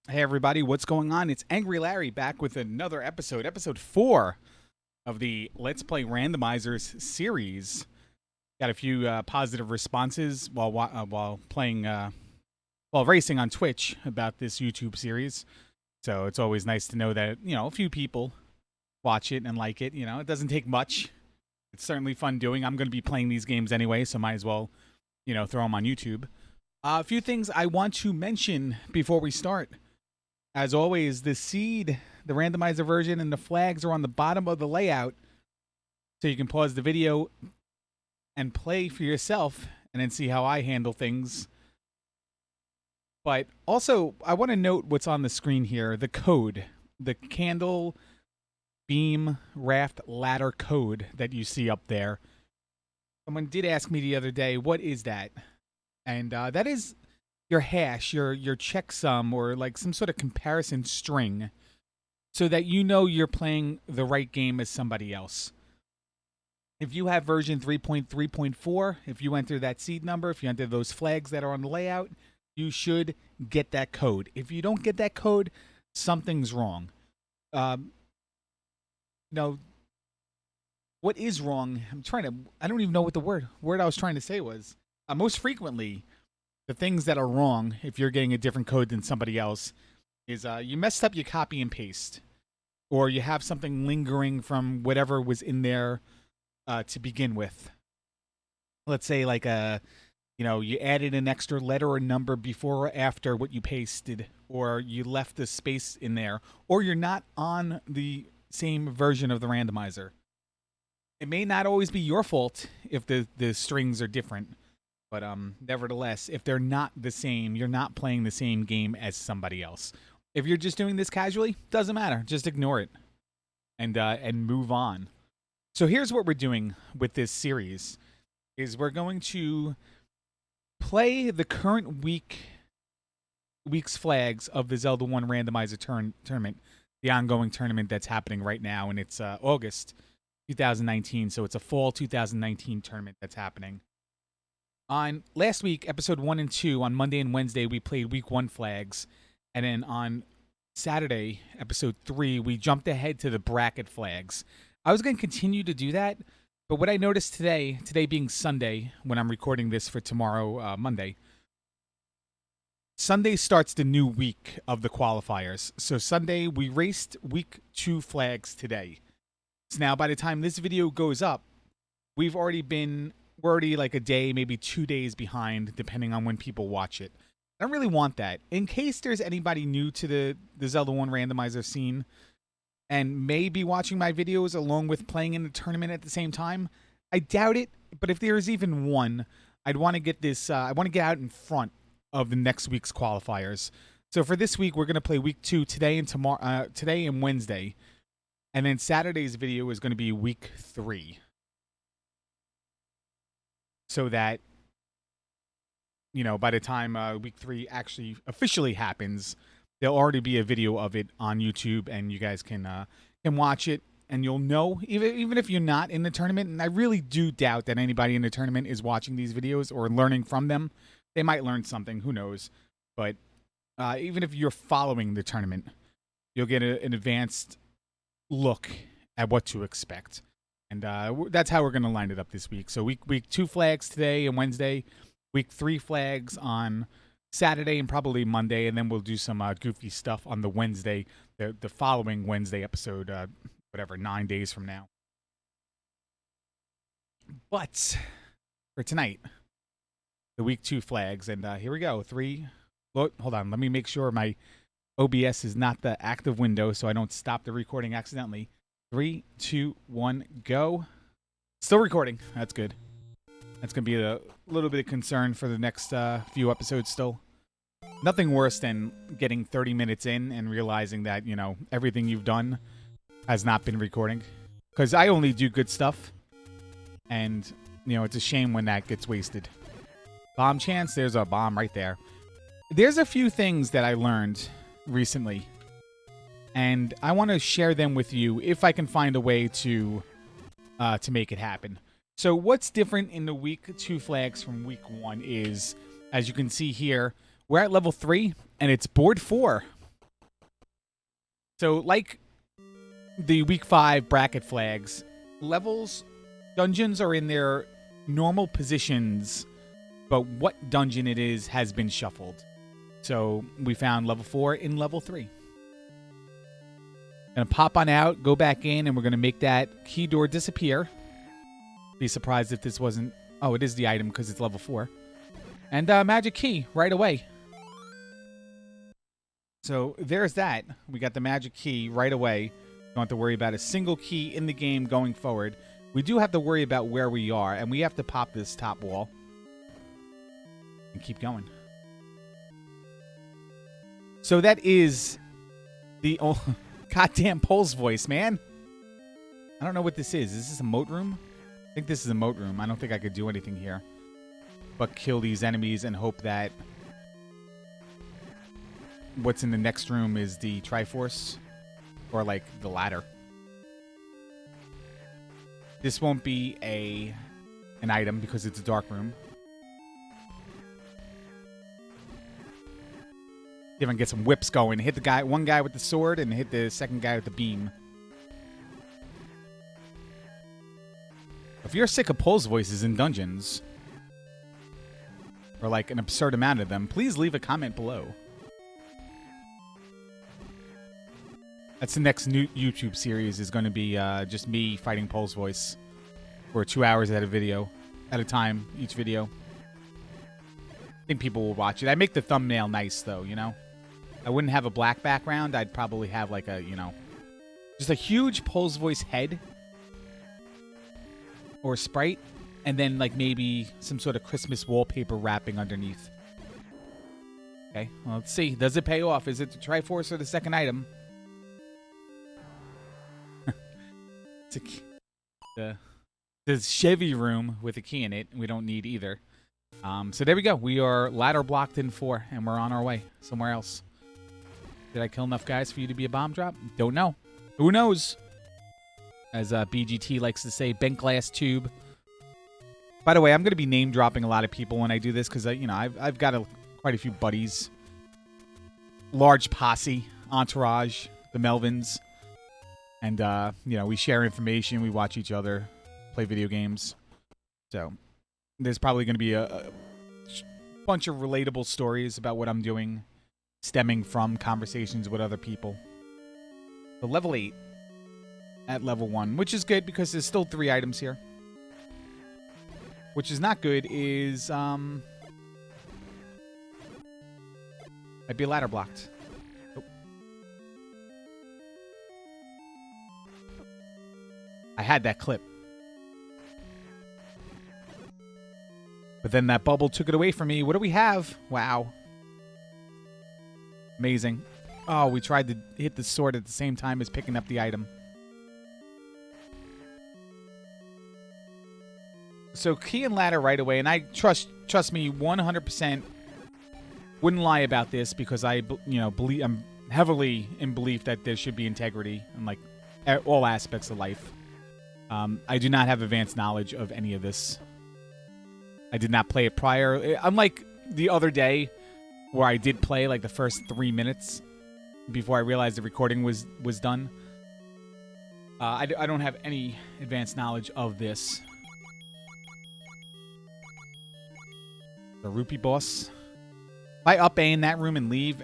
Hey everybody, what's going on? It's AngryLarry back with another episode 4 of the Let's Play Randomizers series. Got a few positive responses while playing while racing on Twitch about this YouTube series. So it's always nice to know that a few people watch it and like it. It doesn't take much. It's certainly fun doing. I'm going to be playing these games anyway, so might as well throw them on YouTube. A few things I want to mention before we start. As always, the seed, the randomizer version, and the flags are on the bottom of the layout. So you can pause the video and play for yourself and then see how I handle things. But also, I want to note what's on the screen here. The code. The candle, beam, raft, ladder code that you see up there. Someone did ask me the other day, what is that? And that is your hash, your checksum, or like some sort of comparison string, so that you know you're playing the right game as somebody else. If you have version 3.3.4, if you enter that seed number, if you enter those flags that are on the layout, you should get that code. If you don't get that code, something's wrong. What is wrong? I don't even know what the word I was trying to say was. Most frequently, the things that are wrong, if you're getting a different code than somebody else, is you messed up your copy and paste, or you have something lingering from whatever was in there to begin with. Let's say like you added an extra letter or number before or after what you pasted, or you left a space in there, or you're not on the same version of the randomizer. It may not always be your fault if the strings are different. But nevertheless, if they're not the same, you're not playing the same game as somebody else. If you're just doing this casually, doesn't matter. Just ignore it and move on. So here's what we're doing with this series: is we're going to play the current week's flags of the Zelda 1 Randomizer tournament, the ongoing tournament that's happening right now, and it's August 2019. So it's a fall 2019 tournament that's happening. On last week, episode 1 and 2, on Monday and Wednesday, we played week 1 flags. And then on Saturday, episode 3, we jumped ahead to the bracket flags. I was going to continue to do that, but what I noticed today being Sunday, when I'm recording this for tomorrow, Monday, Sunday starts the new week of the qualifiers. So Sunday, we raced week 2 flags today. So now, by the time this video goes up, we're already like a day, maybe 2 days behind, depending on when people watch it. I don't really want that. In case there's anybody new to the Zelda 1 randomizer scene and may be watching my videos along with playing in the tournament at the same time, I doubt it. But if there is even one, I'd want to get this. I want to get out in front of the next week's qualifiers. So for this week, we're going to play week 2 today and tomorrow, today and Wednesday, and then Saturday's video is going to be week 3. So that, by the time week 3 actually officially happens, there'll already be a video of it on YouTube, and you guys can watch it, and you'll know, even if you're not in the tournament. And I really do doubt that anybody in the tournament is watching these videos or learning from them. They might learn something, who knows? But even if you're following the tournament, you'll get an advanced look at what to expect. And that's how we're going to line it up this week. So week 2 flags today and Wednesday, week 3 flags on Saturday and probably Monday, and then we'll do some goofy stuff on the Wednesday, the following Wednesday episode, 9 days from now. But for tonight, the week 2 flags, and here we go. Hold on, let me make sure my OBS is not the active window so I don't stop the recording accidentally. 3, 2, 1, go. Still recording. That's good. That's going to be a little bit of concern for the next few episodes still. Nothing worse than getting 30 minutes in and realizing that, everything you've done has not been recording. Because I only do good stuff. And, it's a shame when that gets wasted. Bomb chance, there's a bomb right there. There's a few things that I learned recently, and I want to share them with you if I can find a way to make it happen. So what's different in the week 2 flags from week 1 is, as you can see here, we're at level 3, and it's board 4. So, like the week 5 bracket flags, dungeons are in their normal positions, but what dungeon it is has been shuffled. So we found level 4 in level 3. Gonna pop on out, go back in, and we're gonna make that key door disappear. Be surprised if this wasn't... Oh, it is the item because it's level 4. And magic key right away. So there's that. We got the magic key right away. Don't have to worry about a single key in the game going forward. We do have to worry about where we are, and we have to pop this top wall and keep going. So that is the goddamn Pole's voice, man. I don't know what this is. Is this a moat room? I think this is a moat room. I don't think I could do anything here but kill these enemies and hope that what's in the next room is the Triforce or like the ladder. This won't be an item because it's a dark room. See if I can get some whips going. Hit the one guy with the sword and hit the second guy with the beam. If you're sick of Pole's voices in dungeons, or like an absurd amount of them, please leave a comment below. That's the next new YouTube series, is going to be just me fighting Pole's voice for 2 hours at a time, each video. I think people will watch it. I make the thumbnail nice, though, you know? I wouldn't have a black background. I'd probably have like a, you know, just a huge Pole's voice head or sprite, and then like maybe some sort of Christmas wallpaper wrapping underneath. Okay, well, let's see. Does it pay off? Is it the Triforce or the second item? It's the Chevy room with a key in it. We don't need either. So there we go. We are ladder blocked in 4, and we're on our way somewhere else. Did I kill enough guys for you to be a bomb drop? Don't know. Who knows? As BGT likes to say, bent glass tube. By the way, I'm going to be name dropping a lot of people when I do this because you know I've got quite a few buddies, large posse, entourage, the Melvins, and you know, we share information, we watch each other, play video games. So there's probably going to be a bunch of relatable stories about what I'm doing, stemming from conversations with other people. So level 8 at level 1, which is good because there's still 3 items here. Which is not good is, I'd be ladder blocked. Oh. I had that clip. But then that bubble took it away from me. What do we have? Wow. Amazing. Oh, we tried to hit the sword at the same time as picking up the item. So key and ladder right away, and I trust me 100%. Wouldn't lie about this because I, you know, I'm heavily in belief that there should be integrity in like all aspects of life. I do not have advanced knowledge of any of this. I did not play it prior. Unlike the other day where I did play like the first 3 minutes before I realized the recording was done. I don't have any advanced knowledge of this. The rupee boss. If I up A in that room and leave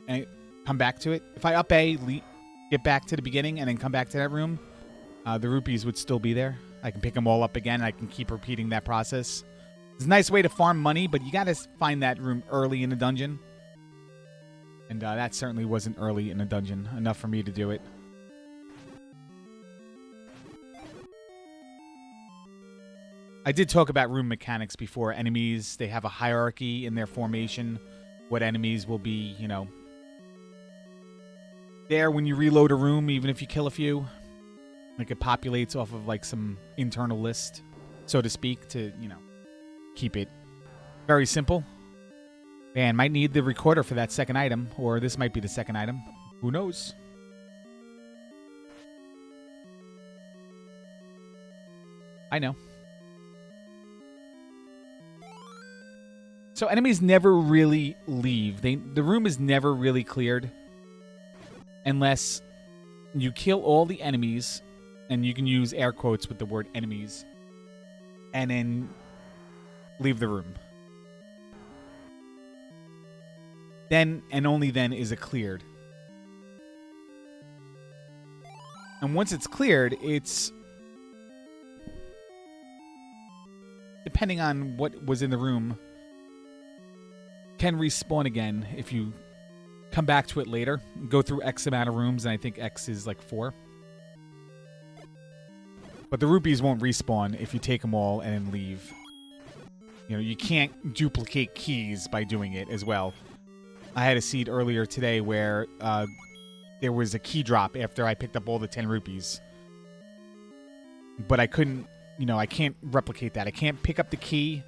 and come back to it, if I up A, get back to the beginning and then come back to that room, the rupees would still be there. I can pick them all up again. And I can keep repeating that process. It's a nice way to farm money, but you got to find that room early in the dungeon. And that certainly wasn't early in the dungeon enough for me to do it. I did talk about room mechanics before. Enemies, they have a hierarchy in their formation. What enemies will be, you know, there when you reload a room, even if you kill a few. Like it populates off of like some internal list, so to speak, to, you know, keep it very simple. Man, might need the recorder for that second item, or this might be the second item. Who knows? I know. So enemies never really leave. The room is never really cleared. unless you kill all the enemies, and you can use air quotes with the word enemies, and then leave the room. Then and only then is it cleared. And once it's cleared, it's depending on what was in the room, can respawn again if you come back to it later. Go through X amount of rooms, and I think X is like 4. But the rupees won't respawn if you take them all and then leave. You know, you can't duplicate keys by doing it as well. I had a seed earlier today where there was a key drop after I picked up all the 10 rupees. But I couldn't, you know, I can't replicate that. I can't pick up the key,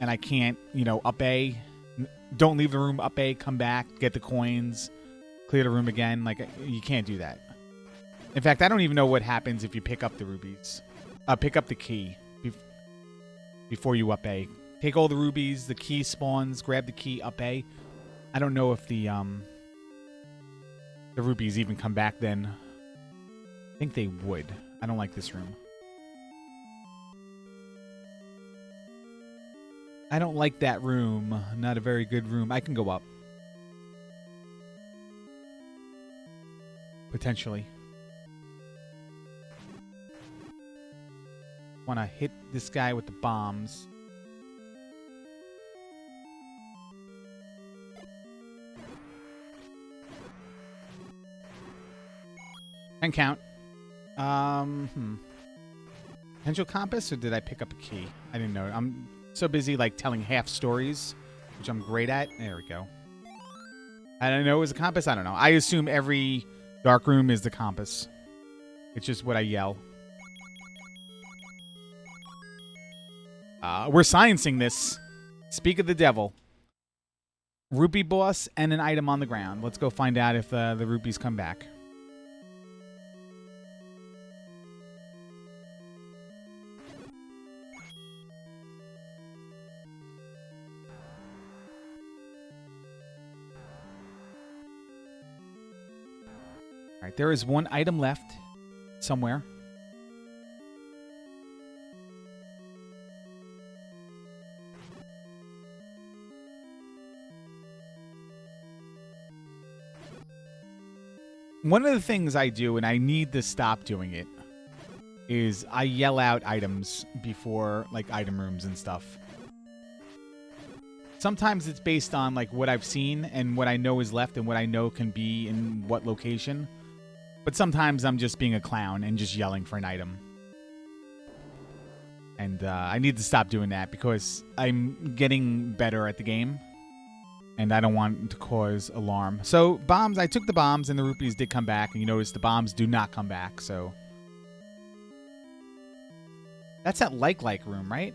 and I can't, you know, up A. Don't leave the room, up A, come back, get the coins, clear the room again. Like, you can't do that. In fact, I don't even know what happens if you pick up the rubies. Pick up the key before you up A. Take all the rubies, the key spawns, grab the key, up A. I don't know if the rubies even come back then. I think they would. I don't like this room. I don't like that room. Not a very good room. I can go up. Potentially. Want to hit this guy with the bombs. And count. Potential compass, or did I pick up a key? I didn't know. I'm so busy like telling half stories, which I'm great at. There we go. I don't know it was a compass. I don't know. I assume every dark room is the compass. It's just what I yell. We're sciencing this. Speak of the devil. Rupee boss and an item on the ground. Let's go find out if the rupees come back. All right, there is one item left somewhere. One of the things I do, and I need to stop doing it, is I yell out items before, like, item rooms and stuff. Sometimes it's based on, like, what I've seen and what I know is left and what I know can be in what location. But sometimes I'm just being a clown and just yelling for an item. And I need to stop doing that because I'm getting better at the game. And I don't want to cause alarm. So, bombs, I took the bombs and the rupees did come back. And you notice the bombs do not come back, so. That's that like room, right?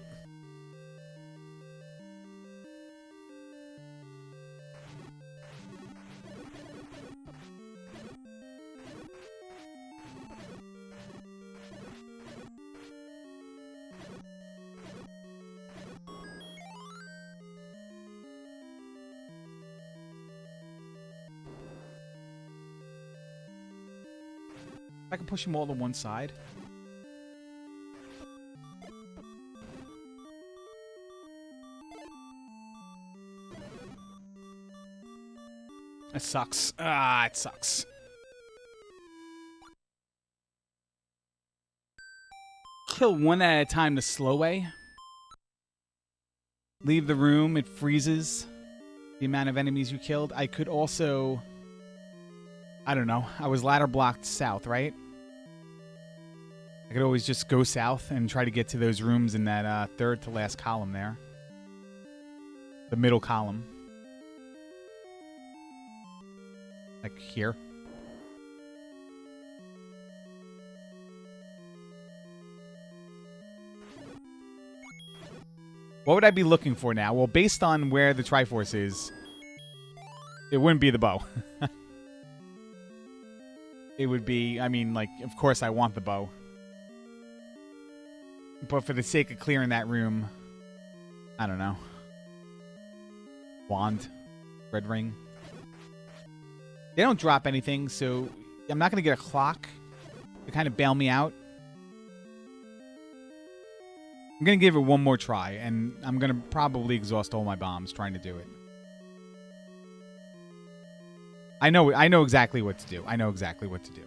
I can push them all to one side. It sucks. Ah, it sucks. Kill one at a time the slow way. Leave the room. It freezes the amount of enemies you killed. I could also... I don't know. I was ladder blocked south, right? I could always just go south and try to get to those rooms in that third to last column there. The middle column. Like here. What would I be looking for now? Well, based on where the Triforce is, it wouldn't be the bow. It would be, I mean, like, of course I want the bow. But for the sake of clearing that room, I don't know. Wand. Red ring. They don't drop anything, so I'm not going to get a clock to kind of bail me out. I'm going to give it one more try, and I'm going to probably exhaust all my bombs trying to do it. I know exactly what to do. I know exactly what to do.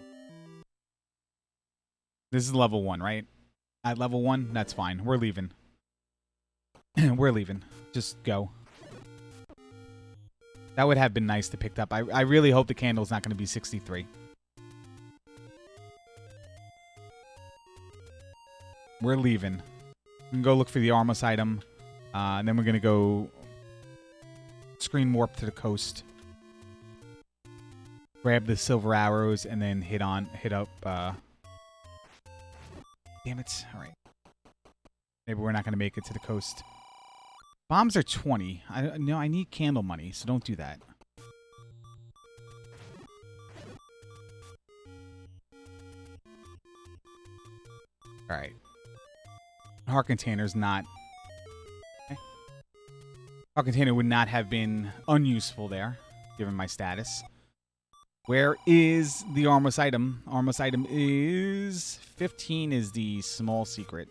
This is level 1, right? At level 1, that's fine. We're leaving. We're leaving. Just go. That would have been nice to pick up. I really hope the candle's not going to be 63. We're leaving. We can go look for the Armos item. And then we're going to go screen warp to the coast. Grab the silver arrows and then hit up. Damn it. All right. Maybe we're not going to make it to the coast. Bombs are 20. I need candle money, so don't do that. All right. Heart container's not. Okay. Heart container would not have been unuseful there, given my status. Where is the Armos item? Armos item is 15 is the small secret.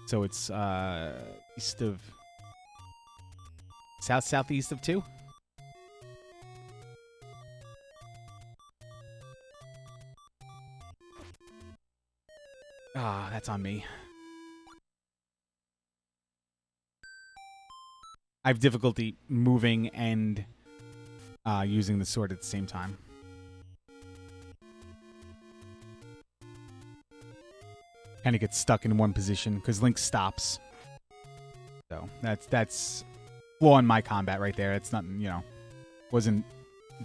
So it's east of southeast of 2. Ah, that's on me. I have difficulty moving and using the sword at the same time. Kind of get stuck in one position because Link stops. So that's flaw in my combat right there. It's nothing, wasn't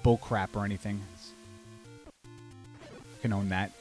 bull crap or anything. Can own that.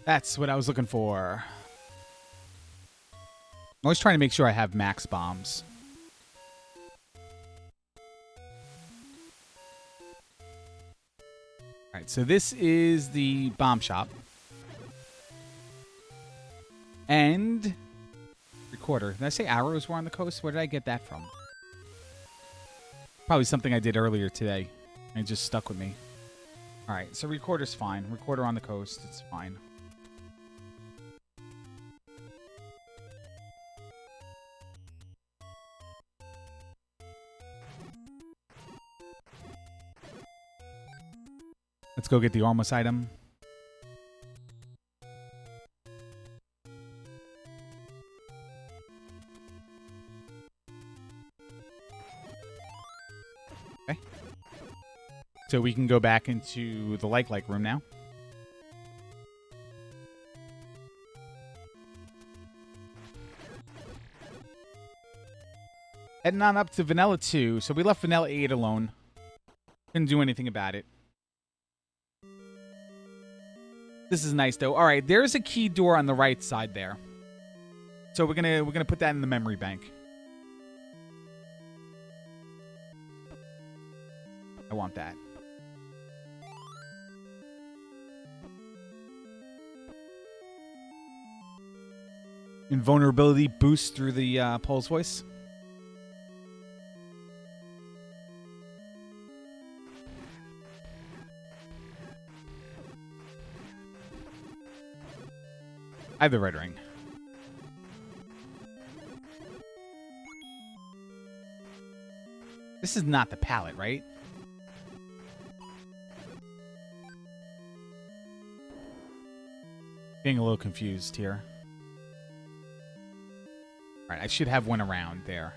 That's what I was looking for. I'm always trying to make sure I have max bombs. Alright, so this is the bomb shop. And recorder. Did I say arrows were on the coast? Where did I get that from? Probably something I did earlier today. And it just stuck with me. Alright, so recorder's fine. Recorder on the coast, it's fine. Let's go get the Armos item. Okay. So we can go back into the like room now. Heading on up to Vanilla 2. So we left Vanilla 8 alone. Couldn't do anything about it. This is nice though. All right, there's a key door on the right side there. So we're gonna put that in the memory bank. I want that. Invulnerability boost through the Pole's voice. I have the red ring. This is not the pallet, right? Getting a little confused here. Alright, I should have one around there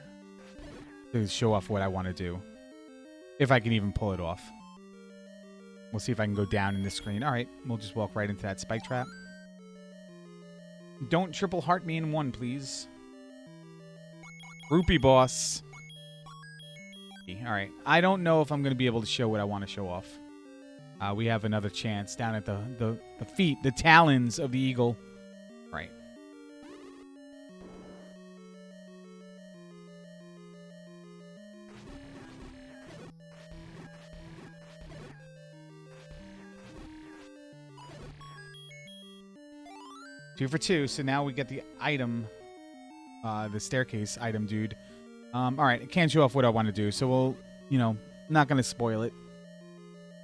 to show off what I want to do. If I can even pull it off. We'll see if I can go down in this screen. Alright, we'll just walk right into that spike trap. Don't triple heart me in one, please. Rupee boss. All right. I don't know if I'm going to be able to show what I want to show off. We have another chance down at the feet, the talons of the eagle. Right. Two for two. So now we get the item, the staircase item, dude. All right. I can't show off what I want to do. So we'll, not going to spoil it.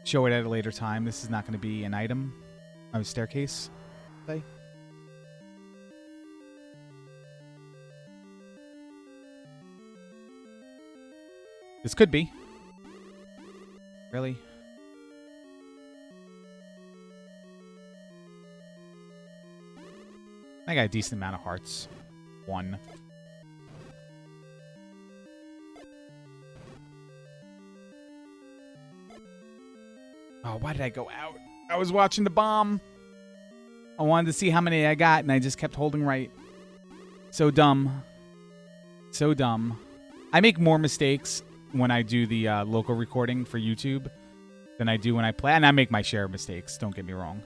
Show it at a later time. This is not going to be an item. A staircase. Say. This could be. Really? I got a decent amount of hearts. 1. Oh, why did I go out? I was watching the bomb. I wanted to see how many I got, and I just kept holding right. So dumb. So dumb. I make more mistakes when I do the local recording for YouTube than I do when I play. And I make my share of mistakes, don't get me wrong.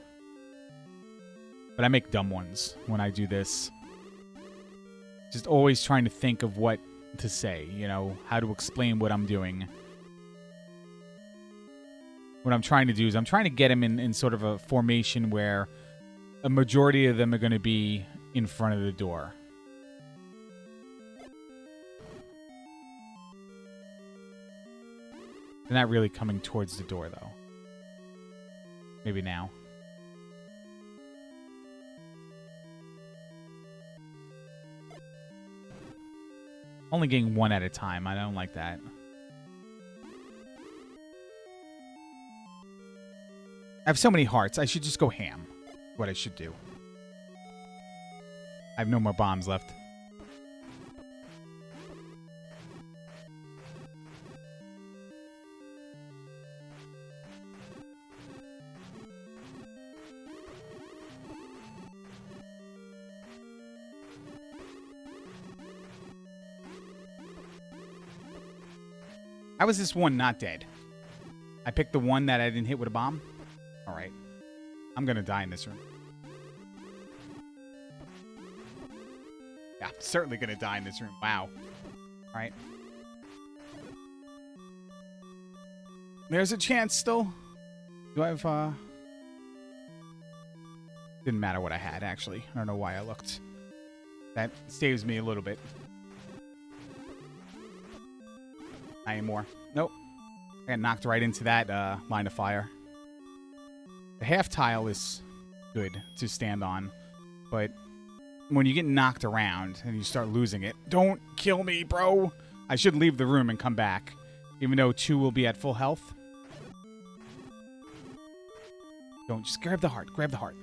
But I make dumb ones when I do this. Just always trying to think of what to say, how to explain what I'm doing. What I'm trying to do is I'm trying to get them in sort of a formation where a majority of them are going to be in front of the door. They're not really coming towards the door, though. Maybe now. Only getting one at a time. I don't like that. I have so many hearts. I should just go ham. What I should do. I have no more bombs left. How is this one not dead? I picked the one that I didn't hit with a bomb? Alright. I'm gonna die in this room. Yeah, I'm certainly gonna die in this room. Wow. Alright. There's a chance still. Do I have, Didn't matter what I had, actually. I don't know why I looked. That saves me a little bit. Not anymore. Nope. I got knocked right into that line of fire. The half tile is good to stand on, but when you get knocked around and you start losing it, don't kill me, bro. I should leave the room and come back, even though 2 will be at full health. Don't. Just grab the heart. Grab the heart.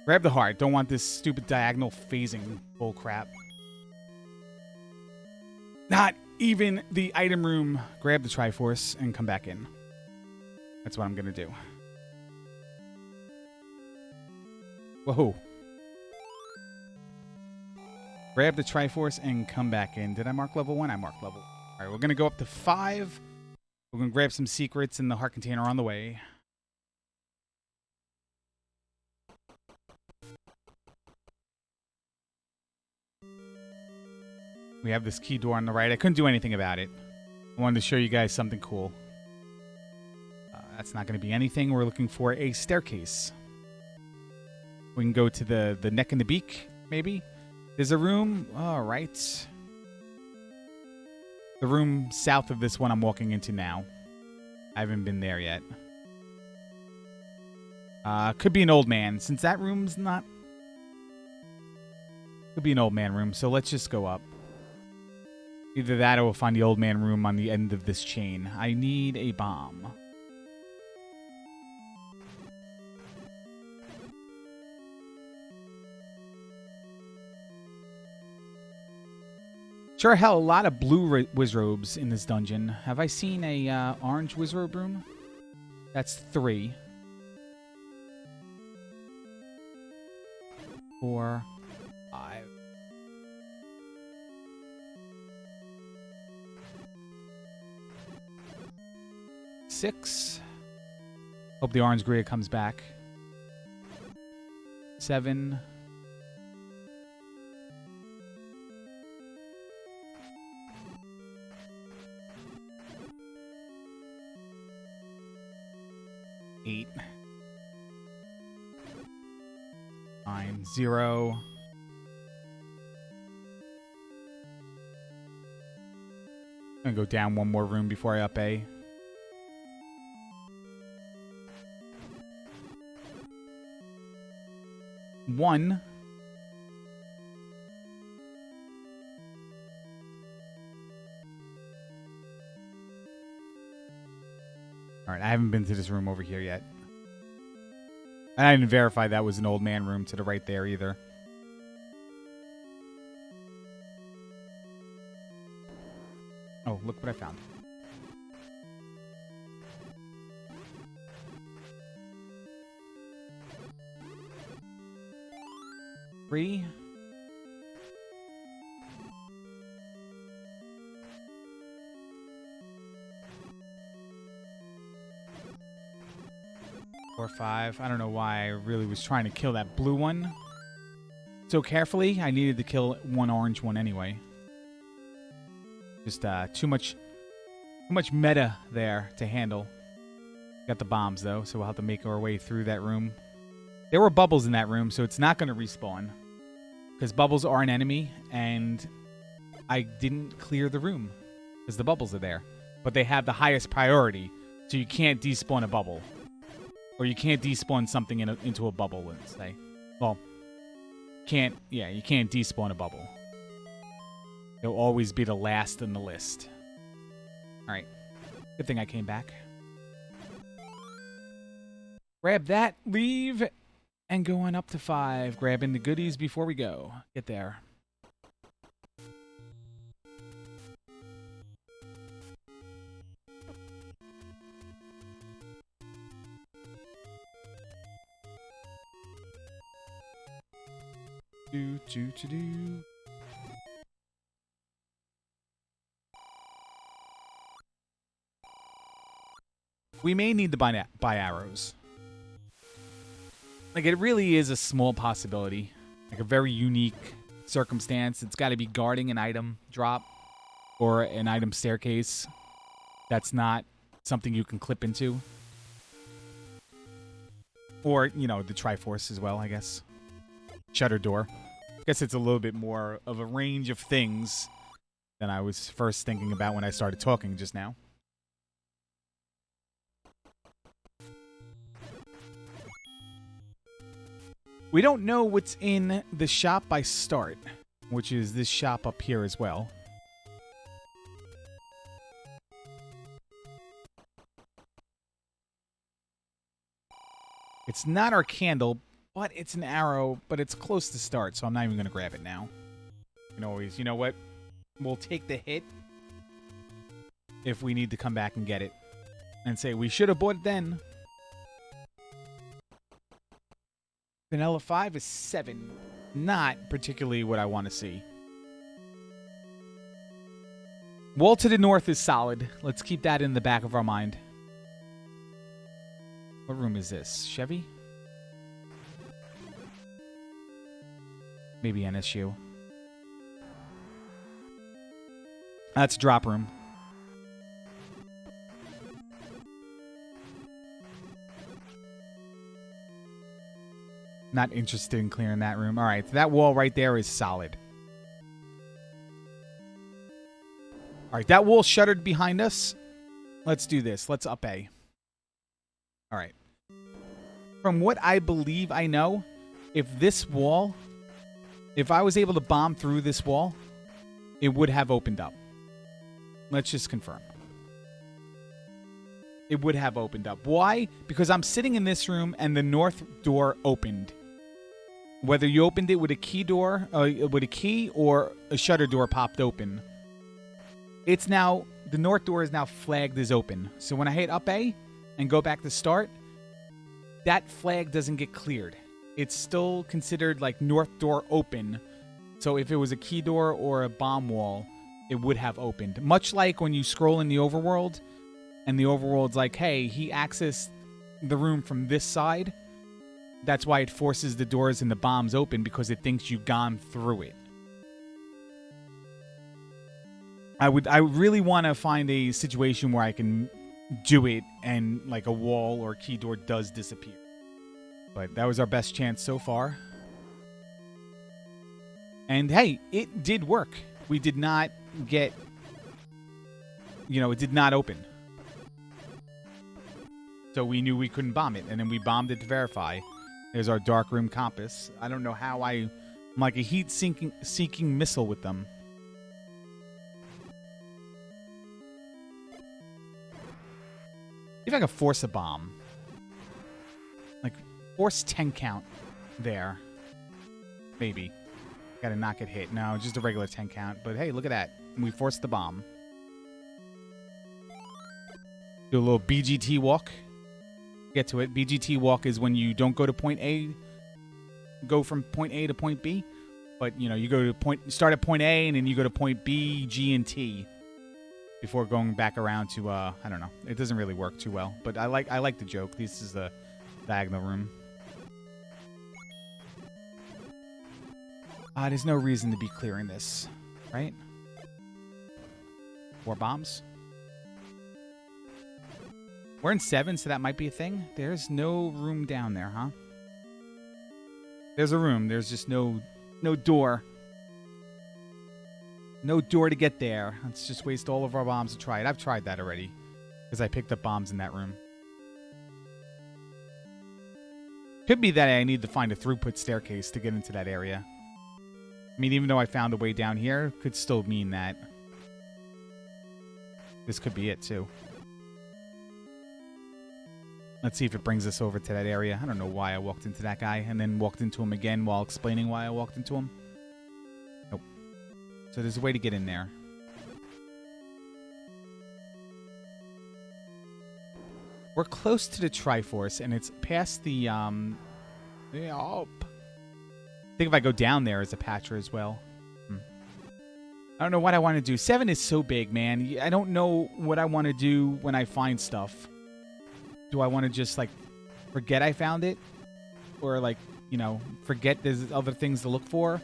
Grab the heart. Don't want this stupid diagonal phasing bullcrap. Not even the item room. Grab the Triforce and come back in. That's what I'm going to do. Whoa. Grab the Triforce and come back in. Did I mark level 1? I marked level 1. All right, we're going to go up to 5. We're going to grab some secrets in the heart container on the way. We have this key door on the right. I couldn't do anything about it. I wanted to show you guys something cool. That's not going to be anything. We're looking for a staircase. We can go to the neck and the beak, maybe. There's a room. All right. The room south of this one I'm walking into now. I haven't been there yet. Could be an old man. Since that room's not... Could be an old man room, so let's just go up. Either that or we'll find the old man room on the end of this chain. I need a bomb. Sure hell, a lot of blue wizrobes in this dungeon. Have I seen a orange wizrobe room? That's 3. 4, 5. I 6. Hope the orange grid comes back. 7. 8. 9. 0. I'm gonna go down one more room before I up A. 1. All right, I haven't been to this room over here yet. And I didn't verify that was an old man room to the right there either. Oh, look what I found. Three. Or 5. I don't know why I really was trying to kill that blue one so carefully. I needed to kill one orange one anyway. Just too much meta there to handle. Got the bombs though, so we'll have to make our way through that room. There were bubbles in that room, so it's not going to respawn. Because bubbles are an enemy, and I didn't clear the room. Because the bubbles are there. But they have the highest priority, so you can't despawn a bubble. Or you can't despawn something into a bubble, let's say. Well, you can't despawn a bubble. They'll always be the last in the list. Alright. Good thing I came back. Grab that, leave, and going up to 5. Grabbing the goodies before we go. Get there. Do. We may need to buy arrows. Like, it really is a small possibility. Like, a very unique circumstance. It's got to be guarding an item drop or an item staircase. That's not something you can clip into. Or, you know, the Triforce as well, I guess. Shutter door. I guess it's a little bit more of a range of things than I was first thinking about when I started talking just now. We don't know what's in the shop by start, which is this shop up here as well. It's not our candle, but it's an arrow, but it's close to start, so I'm not even going to grab it now. You can always, you know what? We'll take the hit if we need to come back and get it. And say, we should have bought it then. Vanilla 5 is 7. Not particularly what I want to see. Wall to the north is solid. Let's keep that in the back of our mind. What room is this? Chevy? Maybe NSU. That's drop room. Not interested in clearing that room. All right, so that wall right there is solid. All right, that wall shuttered behind us. Let's do this. Let's up A. All right. From what I believe I know, if this wall, if I was able to bomb through this wall, it would have opened up. Let's just confirm. It would have opened up. Why? Because I'm sitting in this room and the north door opened. Whether you opened it with a key door, with a key, or a shutter door popped open, it's now, the north door is now flagged as open. So when I hit up A and go back to start, that flag doesn't get cleared. It's still considered like north door open. So if it was a key door or a bomb wall, it would have opened. Much like when you scroll in the overworld and the overworld's like, hey, he accessed the room from this side. That's why it forces the doors and the bombs open, because it thinks you've gone through it. I really want to find a situation where I can do it and like a wall or key door does disappear. But that was our best chance so far. And hey, it did work. We did not get, it did not open. So we knew we couldn't bomb it, and then we bombed it to verify. There's our dark room compass. I don't know how I'm like a heat-seeking missile with them. If I could force a bomb. Like, force 10 count there. Maybe. Gotta not get hit. No, just a regular 10 count. But hey, look at that. We forced the bomb. Do a little BGT walk. Get to it. BGT walk is when you don't go to point A, go from point A to point B. But, you go to start at point A, and then you go to point B, G, and T. Before going back around to, I don't know. It doesn't really work too well. But I like the joke. This is the diagonal room. There's no reason to be clearing this, right? 4 bombs. We're in 7, so that might be a thing. There's no room down there, huh? There's a room. There's just no door. No door to get there. Let's just waste all of our bombs to try it. I've tried that already, because I picked up bombs in that room. Could be that I need to find a throughput staircase to get into that area. I mean, even though I found a way down here, could still mean that this could be it, too. Let's see if it brings us over to that area. I don't know why I walked into that guy and then walked into him again while explaining why I walked into him. Nope. So there's a way to get in there. We're close to the Triforce, and it's past the, I think if I go down there as a patcher as well. I don't know what I want to do. 7 is so big, man. I don't know what I want to do when I find stuff. Do I want to just, like, forget I found it? Or, like, forget there's other things to look for?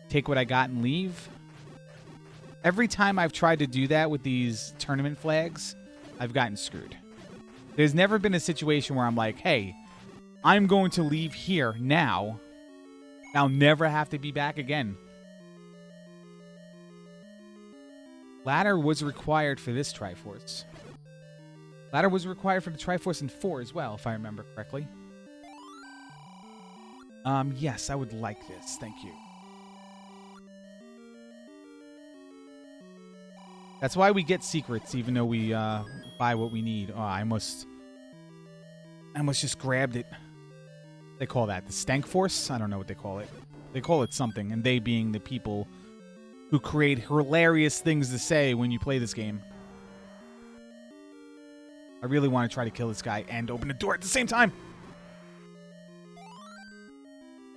Take what I got and leave? Every time I've tried to do that with these tournament flags, I've gotten screwed. There's never been a situation where I'm like, hey, I'm going to leave here now. I'll never have to be back again. Ladder was required for this Triforce. Ladder was required for the Triforce in 4 as well, if I remember correctly. Yes, I would like this. Thank you. That's why we get secrets, even though we buy what we need. Oh, I almost just grabbed it. They call that the Stank Force? I don't know what they call it. They call it something, and they being the people who create hilarious things to say when you play this game. I really want to try to kill this guy and open the door at the same time.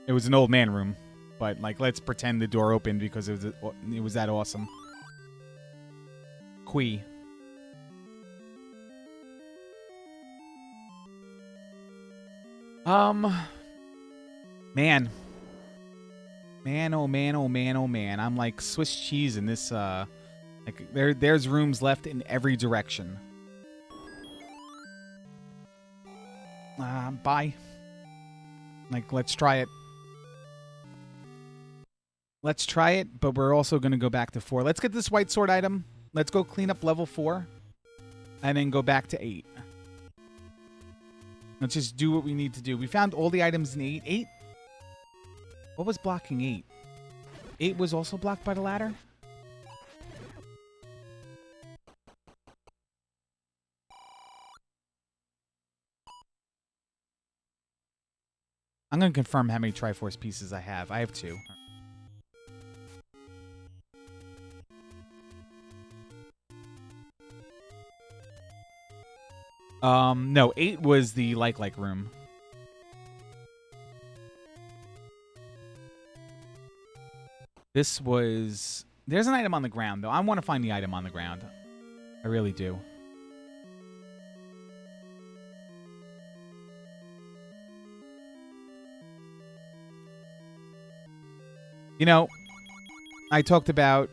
It was an old man room, but like, let's pretend the door opened because it was that awesome. Quee. Man. Man, oh man, oh man, oh man. I'm like Swiss cheese in this, like, there's rooms left in every direction. Bye. Like, let's try it. Let's try it, but we're also going to go back to 4. Let's get this white sword item. Let's go clean up level 4. And then go back to 8. Let's just do what we need to do. We found all the items in 8. 8? What was blocking 8? 8 was also blocked by the ladder? I'm going to confirm how many Triforce pieces I have. I have 2. No, 8 was the like room. This was... There's an item on the ground, though. I want to find the item on the ground. I really do. You know, I talked about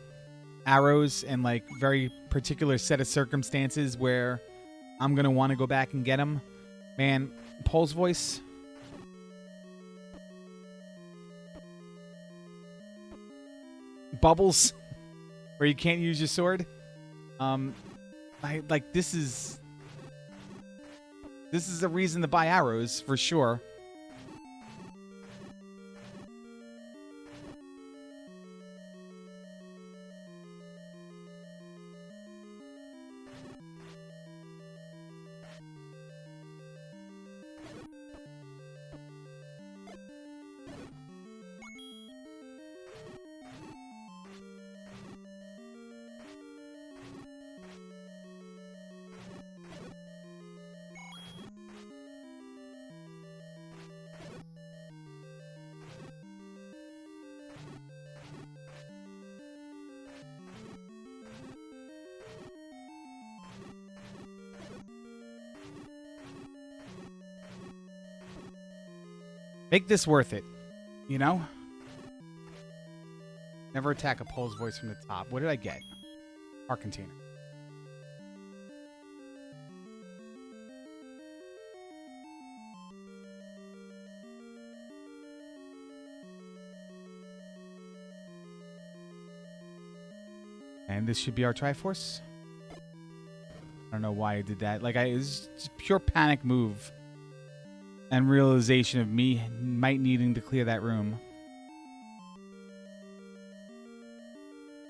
arrows and like very particular set of circumstances where I'm going to want to go back and get them. Man, Pole's voice. Bubbles where you can't use your sword. I like this is a reason to buy arrows for sure. Make this worth it, you know? Never attack a Pole's voice from the top. What did I get? Art container. And this should be our Triforce. I don't know why I did that. Like, it was just pure panic move. And realization of me might needing to clear that room.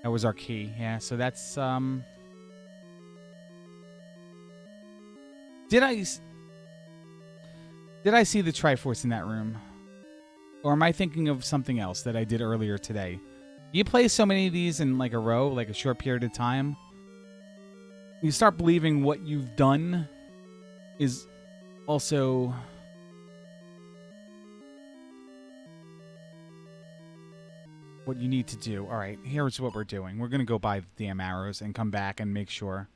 That was our key. Yeah, so that's Did I see the Triforce in that room? Or am I thinking of something else that I did earlier today? You play so many of these in like a row, like a short period of time. You start believing what you've done is also what you need to do. All right, here's what we're doing. We're going to go buy the damn arrows and come back and make sure.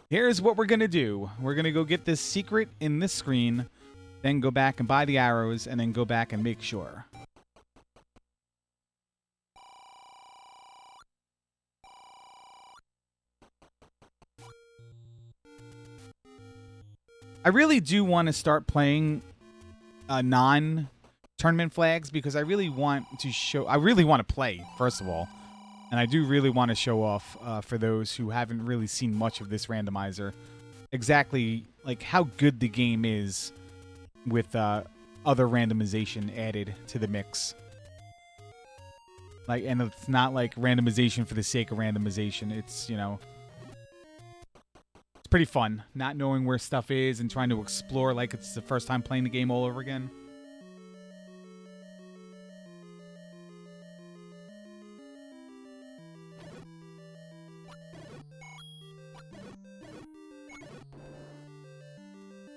Here's what we're going to do. We're going to go get this secret in this screen, then go back and buy the arrows, and then go back and make sure. I really do want to start playing non-tournament flags because I really want to show... I really want to play, first of all. And I do really want to show off for those who haven't really seen much of this randomizer exactly like how good the game is with other randomization added to the mix. Like, and it's not like randomization for the sake of randomization. It's, you know, it's pretty fun not knowing where stuff is and trying to explore like it's the first time playing the game all over again.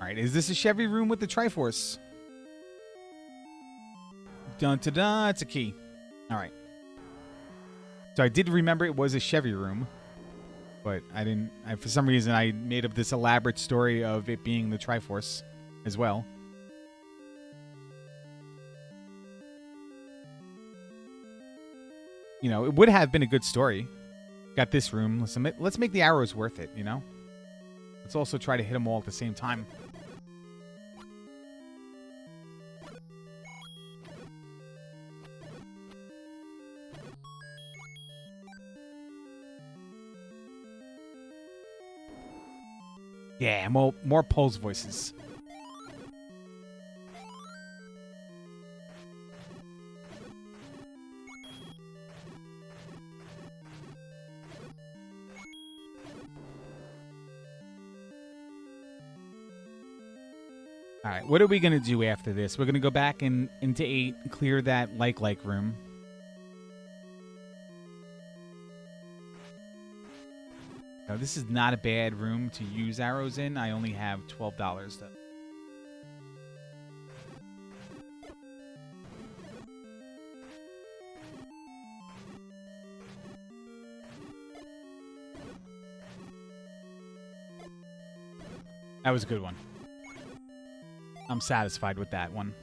All right, is this a Chevy room with the Triforce? Dun da da, it's a key. All right. So I did remember it was a Chevy room, but I didn't. For some reason, I made up this elaborate story of it being the Triforce as well. You know, it would have been a good story. Got this room. Let's make the arrows worth it, you know? Let's also try to hit them all at the same time. Yeah, more Pole's voices. All right, what are we going to do after this? We're going to go back into 8 and clear that like room. Now, this is not a bad room to use arrows in. I only have $12 though. That was a good one. I'm satisfied with that one.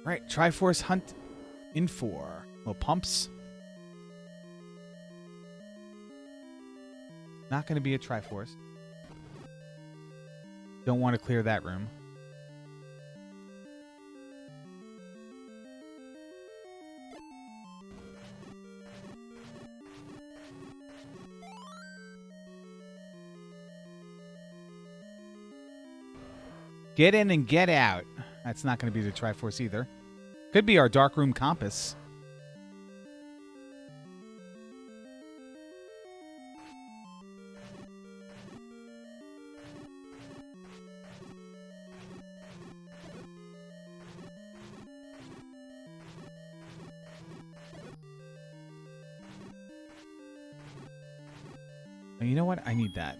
Right, Triforce Hunt in 4. Little pumps. Not going to be a Triforce. Don't want to clear that room. Get in and get out. That's not going to be the Triforce either. Could be our Dark Room Compass. And you know what? I need that.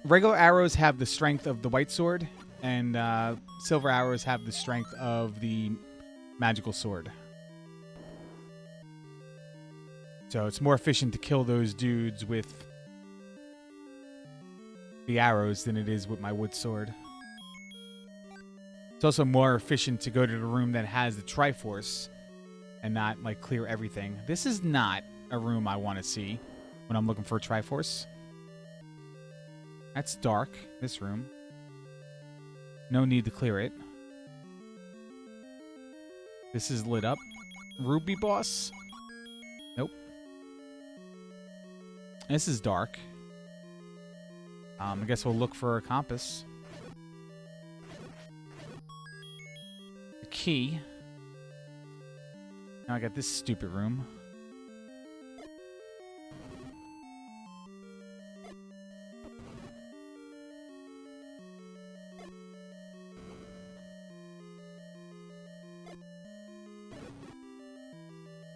Regular arrows have the strength of the white sword, and silver arrows have the strength of the magical sword. So it's more efficient to kill those dudes with the arrows than it is with my wood sword. It's also more efficient to go to the room that has the Triforce and not, like, clear everything. This is not a room I want to see when I'm looking for a Triforce. That's dark, this room. No need to clear it. This is lit up. Ruby boss? Nope. This is dark. I guess we'll look for a compass. A key. Now I got this stupid room.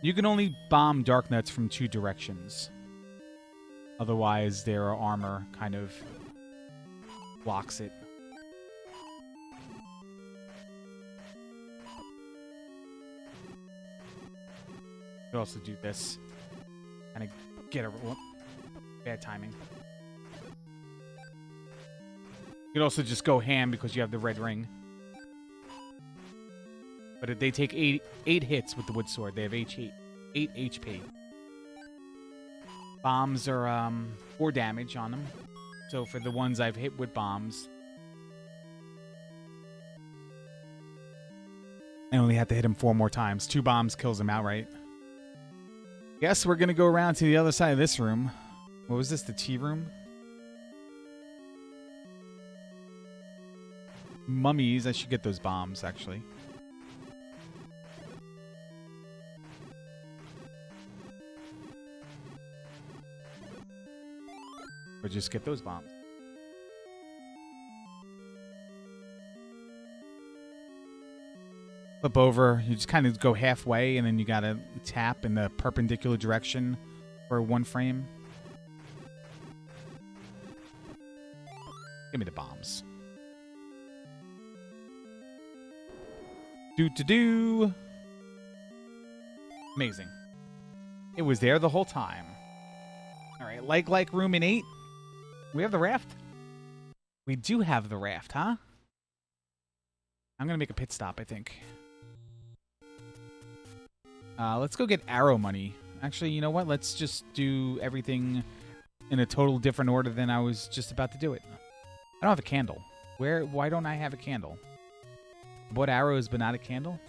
You can only bomb dark nuts from 2 directions. Otherwise, their armor kind of blocks it. You could also do this. Kind of get a... Whoop, bad timing. You could also just go ham because you have the red ring. But they take 8 hits with the wood sword. They have 8 HP. Bombs are 4 damage on them. So for the ones I've hit with bombs, I only have to hit him 4 more times. 2 bombs kills him outright. Guess we're going to go around to the other side of this room. What was this? The tea room? Mummies. I should get those bombs, actually. Or just get those bombs. Flip over. You just kind of go halfway, and then you gotta tap in the perpendicular direction for 1 frame. Give me the bombs. Do. Amazing. It was there the whole time. All right, like room in 8. We have the raft? We do have the raft, huh? I'm going to make a pit stop, I think. Let's go get arrow money. Actually, you know what? Let's just do everything in a total different order than I was just about to do it. I don't have a candle. Why don't I have a candle? I bought arrows, but not a candle?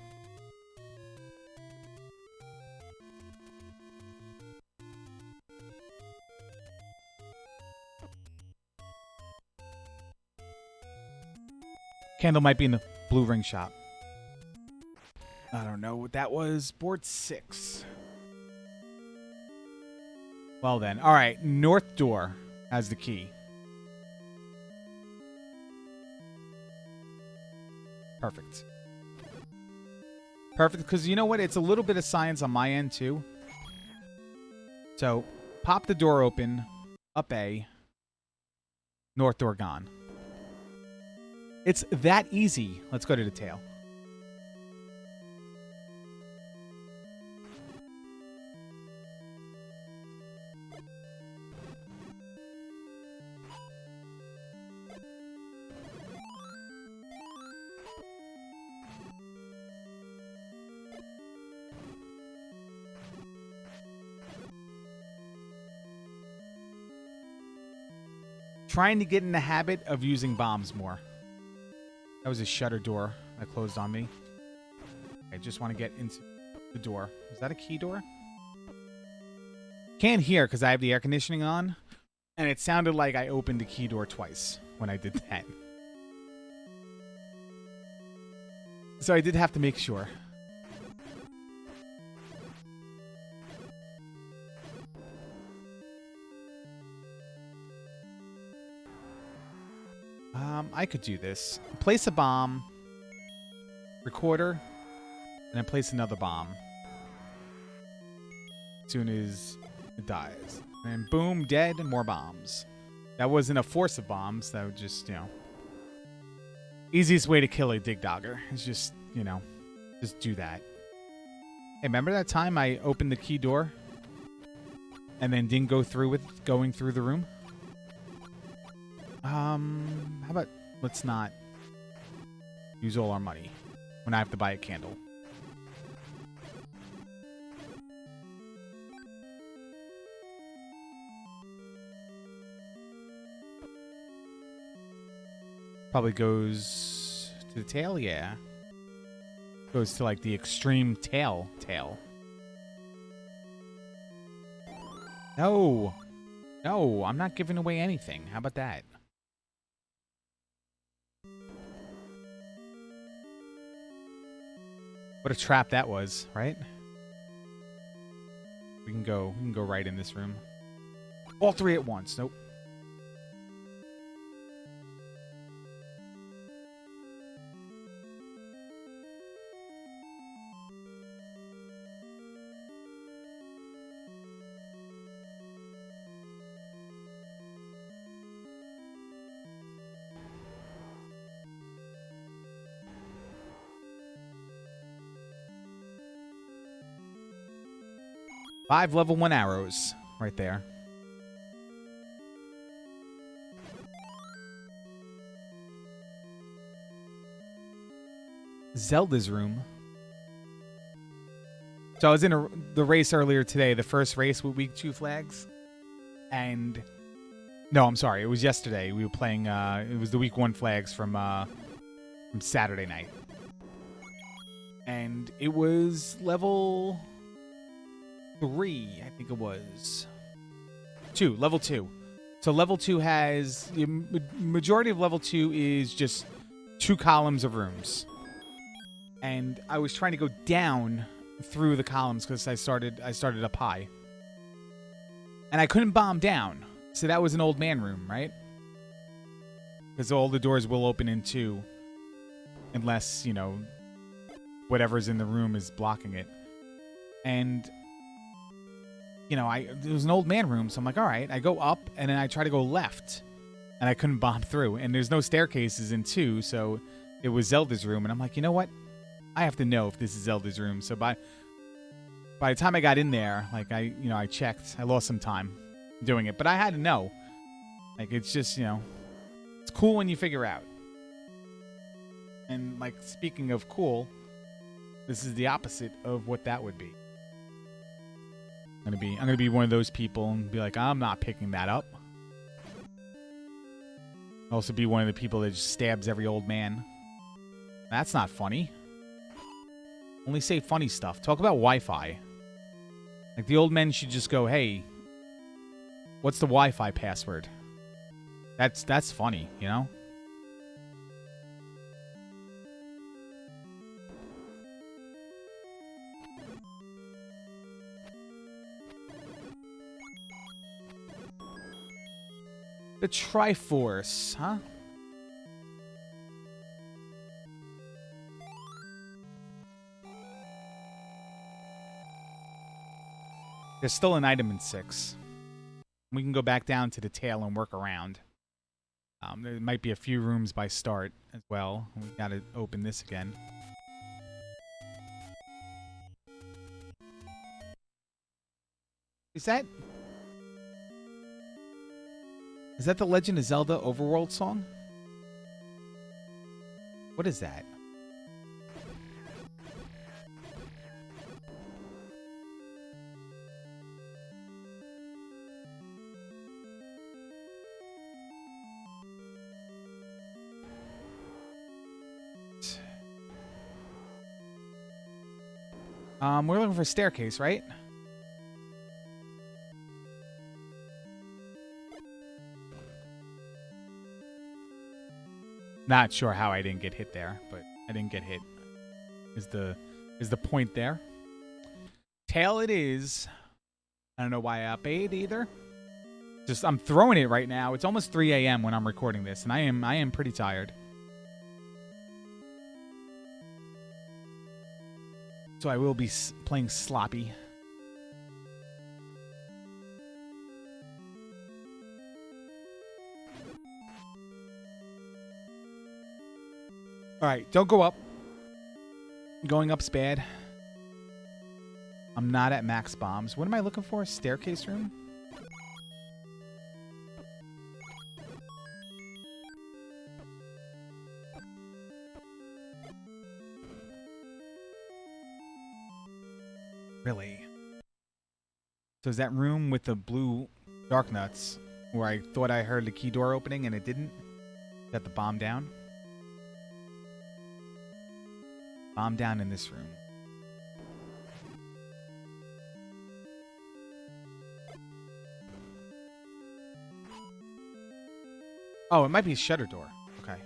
Candle might be in the blue ring shop. I don't know what that was. Board 6. Well then. All right. North door has the key. Perfect. Perfect, because you know what? It's a little bit of science on my end, too. So, pop the door open. Up A. North door gone. It's that easy. Let's go to the tail. Trying to get in the habit of using bombs more. That was a shutter door that closed on me. I just want to get into the door. Is that a key door? Can't hear because I have the air conditioning on, and it sounded like I opened the key door twice when I did that. So I did have to make sure. I could do this. Place a bomb, recorder, and then place another bomb. As soon as it dies. And boom, dead, and more bombs. That wasn't a force of bombs. That would just, easiest way to kill a dig dogger is just, just do that. Hey, remember that time I opened the key door and then didn't go through with going through the room? How about let's not use all our money when I have to buy a candle. Probably goes to the tail, yeah. Goes to like the extreme tail. No. No, I'm not giving away anything. How about that? What a trap that was, right? We can go right in this room. All three at once. Nope. Five level 1 arrows right there. Zelda's room. So I was in the race earlier today, the first race with week 2 flags. And no, I'm sorry, it was yesterday. We were playing it was the week 1 flags from Saturday night. And it was level 3, I think it was. Level 2. So level 2 has... The majority of level 2 is just 2 columns of rooms. And I was trying to go down through the columns because I started up high. And I couldn't bomb down. So that was an old man room, right? Because all the doors will open in 2. Unless, whatever's in the room is blocking it. And... it was an old man room, so I'm like, all right. I go up, and then I try to go left, and I couldn't bomb through. And there's no staircases in 2, so it was Zelda's room. And I'm like, you know what? I have to know if this is Zelda's room. So by the time I got in there, like I checked. I lost some time doing it, but I had to know. Like it's just it's cool when you figure out. And like speaking of cool, this is the opposite of what that would be. I'm gonna be one of those people and be like, I'm not picking that up. I'll also be one of the people that just stabs every old man. That's not funny. Only say funny stuff. Talk about Wi-Fi. Like the old men should just go, hey, what's the Wi-Fi password? That's funny, The Triforce, huh? There's still an item in 6. We can go back down to the tail and work around. There might be a few rooms by start as well. We got to open this again. Is that the Legend of Zelda Overworld song? What is that? We're looking for a staircase, right? Not sure how I didn't get hit there, but I didn't get hit. Is the point there? Tail it is. I don't know why I upade either. Just I'm throwing it right now. It's almost 3 a.m. when I'm recording this, and I am pretty tired. So I will be playing sloppy. All right, don't go up. Going up's bad. I'm not at max bombs. What am I looking for? Staircase room? Really? So is that room with the blue dark nuts where I thought I heard the key door opening and it didn't? Got the bomb down? Bomb down in this room. Oh, it might be a shutter door. Okay.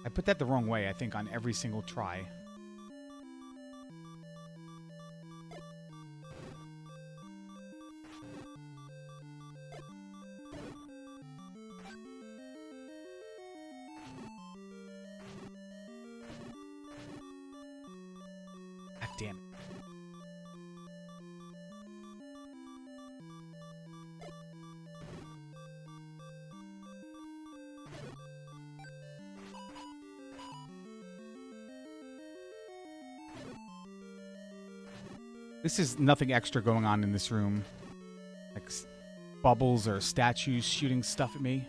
I put that the wrong way, I think, on every single try. God damn it. This is nothing extra going on in this room. Like bubbles or statues shooting stuff at me.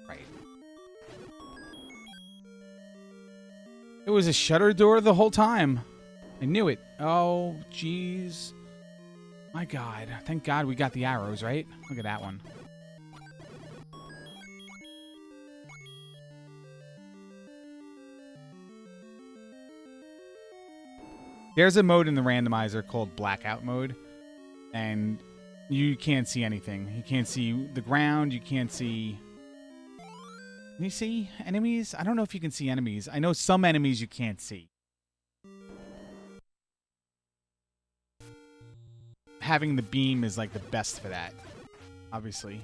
Right. It was a shutter door the whole time. I knew it. Oh, jeez. My God. Thank God we got the arrows, right? Look at that one. There's a mode in the randomizer called blackout mode, and you can't see anything. You can't see the ground. You can't see... Can you see enemies? I don't know if you can see enemies. I know some enemies you can't see. Having the beam is like the best for that, obviously.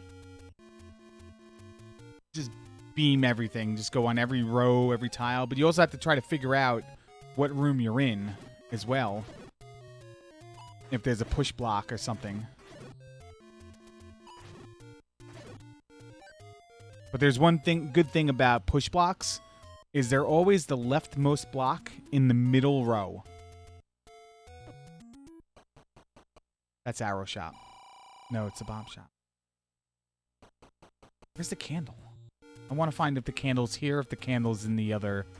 Just beam everything. Just go on every row, every tile. But you also have to try to figure out what room you're in as well, if there's a push block or something. But there's one good thing about push blocks is they're always the leftmost block in the middle row. That's arrow shop. No, it's a bomb shop. Where's the candle? I want to find if the candle's here, if the candle's in the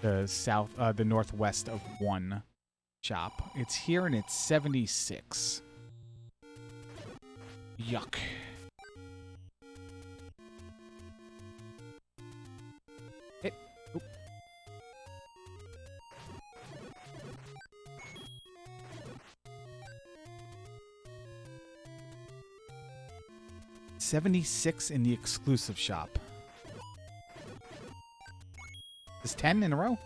northwest of one shop. It's here and it's 76. Yuck. Hit. Oop. 76 in the exclusive shop. Is 10 in a row?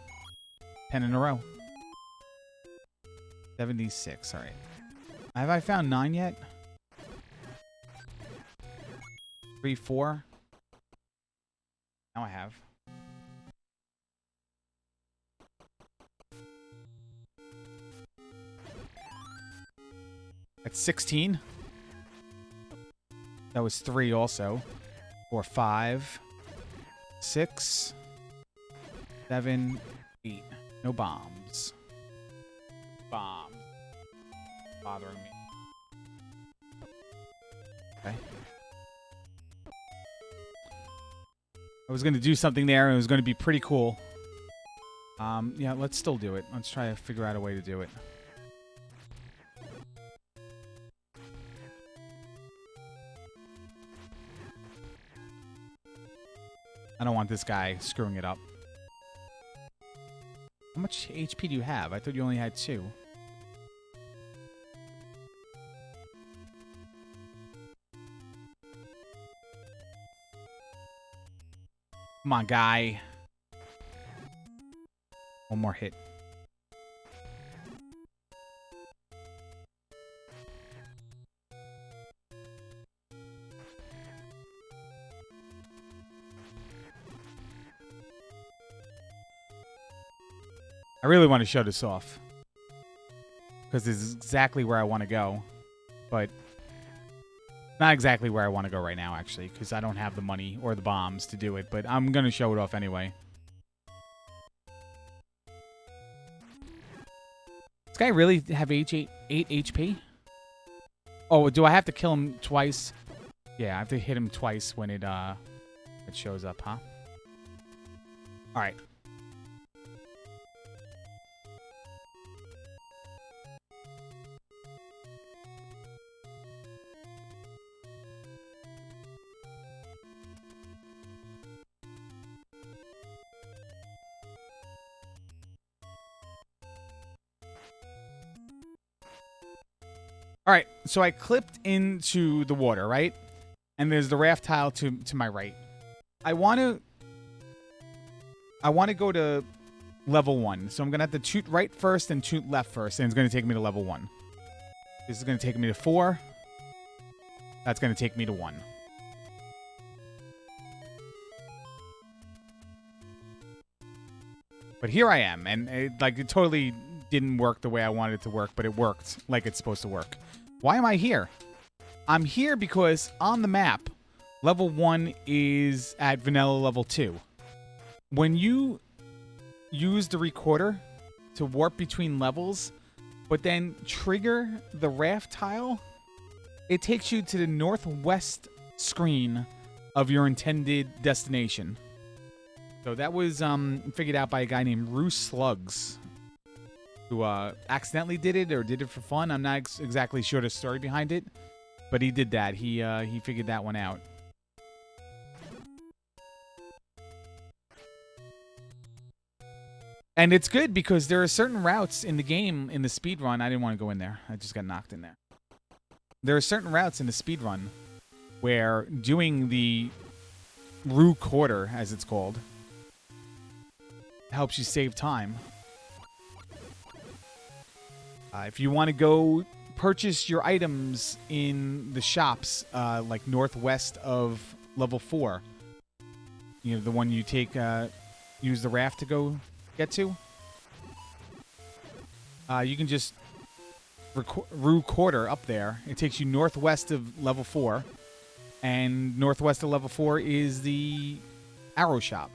10 in a row. 76. All right. Have I found 9 yet? 3, 4. Now I have. That's 16. That was 3 also. 4, 5, 6, 7, 8. No bombs. Bombs. Bothering me. Okay. I was going to do something there, and it was going to be pretty cool. Yeah, let's still do it. Let's try to figure out a way to do it. I don't want this guy screwing it up. How much HP do you have? I thought you only had 2. Come on, guy. One more hit. I really want to show this off because this is exactly where I want to go, but not exactly where I want to go right now, actually, because I don't have the money or the bombs to do it, but I'm going to show it off anyway. This guy really have 8 HP? Oh, do I have to kill him twice? Yeah, I have to hit him twice when it shows up, huh? All right. All right, so I clipped into the water, right? And there's the raft tile to my right. I want to go to level 1. So I'm going to have to shoot right first and shoot left first, and it's going to take me to level 1. This is going to take me to 4. That's going to take me to 1. But here I am, and it totally didn't work the way I wanted it to work, but it worked like it's supposed to work. Why am I here? I'm here because on the map, level 1 is at vanilla level 2. When you use the recorder to warp between levels, but then trigger the raft tile, it takes you to the northwest screen of your intended destination. So that was figured out by a guy named Roo Slugs, who accidentally did it or did it for fun. I'm not exactly sure the story behind it, but he did that. He figured that one out. And it's good because there are certain routes in the game, in the speedrun. I didn't want to go in there. I just got knocked in there. There are certain routes in the speedrun where doing the Roo quarter, as it's called, helps you save time. If you want to go purchase your items in the shops, like northwest of level 4, you know, the one you take, use the raft to go get to, you can just Roo quarter up there. It takes you northwest of level 4, and northwest of level 4 is the arrow shop.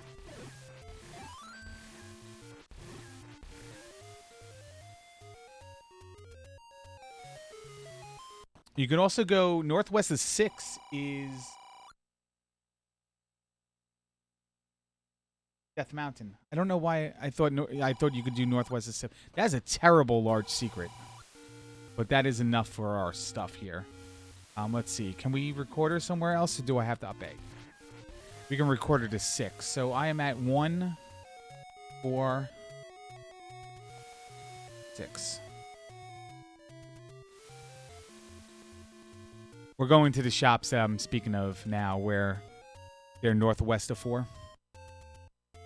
You can also go northwest of 6 is Death Mountain. I don't know why I thought you could do northwest of 6. That's a terrible large secret. But that is enough for our stuff here. Let's see. Can we record her somewhere else, or do I have to up A? We can record her to 6. So I am at 1, 4, 6. We're going to the shops that I'm speaking of now, where they're northwest of 4. For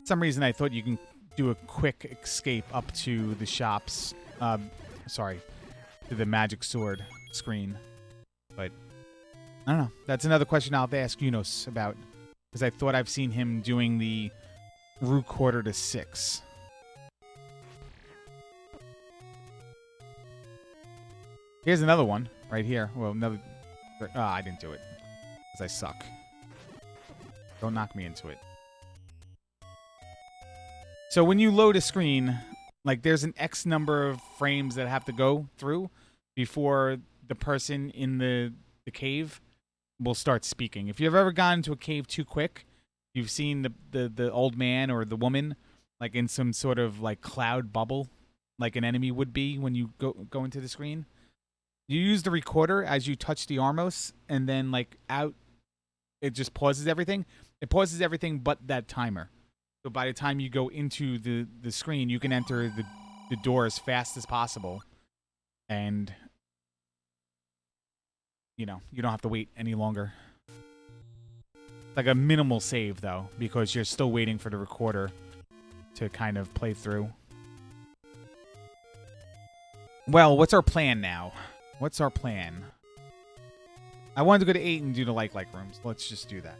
some reason, I thought you can do a quick escape up to the shops. Sorry, to the magic sword screen. But I don't know. That's another question I'll have to ask Yunus about, because I thought I've seen him doing the root quarter to 6. Here's another one right here. Well, another. I didn't do it because I suck. Don't knock me into it. So when you load a screen, like there's an X number of frames that have to go through before the person in the cave will start speaking. If you've ever gone into a cave too quick, you've seen the old man or the woman like in some sort of like cloud bubble, like an enemy would be when you go into the screen. You use the recorder as you touch the Armos, and then like out, it just pauses everything. It pauses everything but that timer. So by the time you go into the screen, you can enter the door as fast as possible, and you know you don't have to wait any longer. It's like a minimal save though, because you're still waiting for the recorder to kind of play through. Well, what's our plan now? What's our plan? I wanted to go to 8 and do the like rooms. Let's just do that.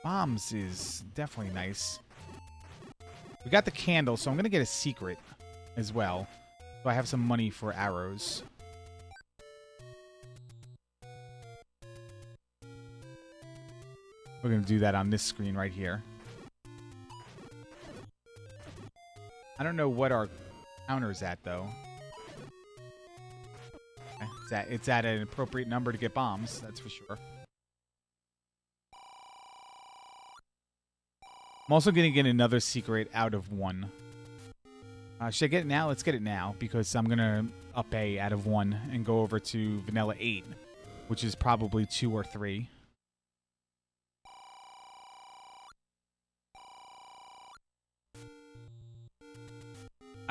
Bombs is definitely nice. We got the candle, so I'm going to get a secret as well. So I have some money for arrows. We're going to do that on this screen right here. I don't know what our counter's at, though. It's at an appropriate number to get bombs, that's for sure. I'm also going to get another secret out of 1. Should I get it now? Let's get it now, because I'm going to up A out of 1 and go over to Vanilla 8, which is probably 2 or 3.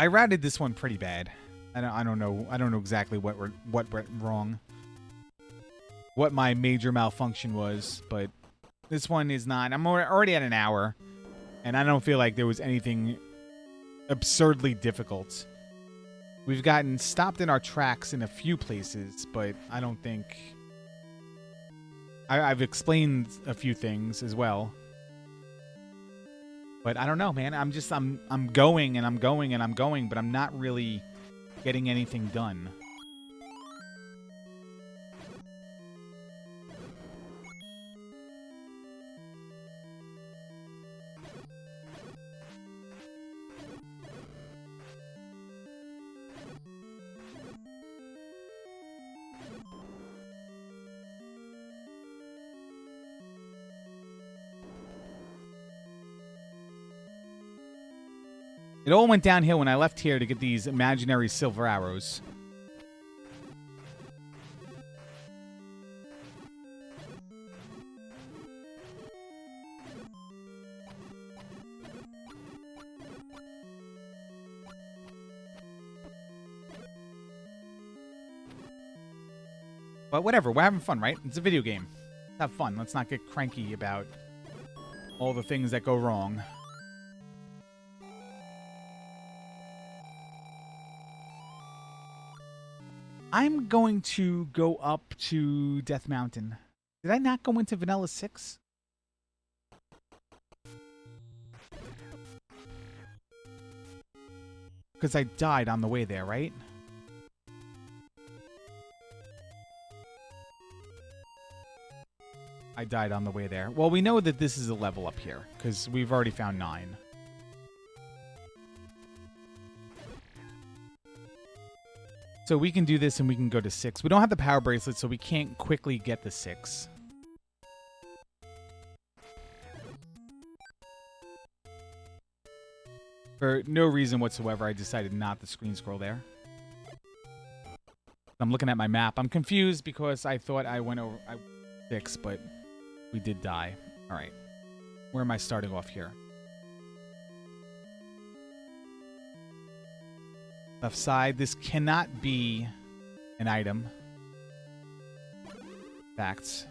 I routed this one pretty bad. I don't know exactly what went wrong. What my major malfunction was, but this one is not. I'm already at an hour, and I don't feel like there was anything absurdly difficult. We've gotten stopped in our tracks in a few places, but I don't think I've explained a few things as well. But I don't know, man. I'm going and I'm going and I'm going, but I'm not really getting anything done. It all went downhill when I left here to get these imaginary silver arrows. But whatever, we're having fun, right? It's a video game. Let's have fun. Let's not get cranky about all the things that go wrong. I'm going to go up to Death Mountain. Did I not go into Vanilla 6? Because I died on the way there, right? I died on the way there. Well, we know that this is a level up here, because we've already found 9. So we can do this and we can go to 6. We don't have the power bracelet, so we can't quickly get the 6. For no reason whatsoever, I decided not to screen scroll there. I'm looking at my map. I'm confused because I thought I went over 6, but we did die. All right. Where am I starting off here? Left side. This cannot be an item. Facts.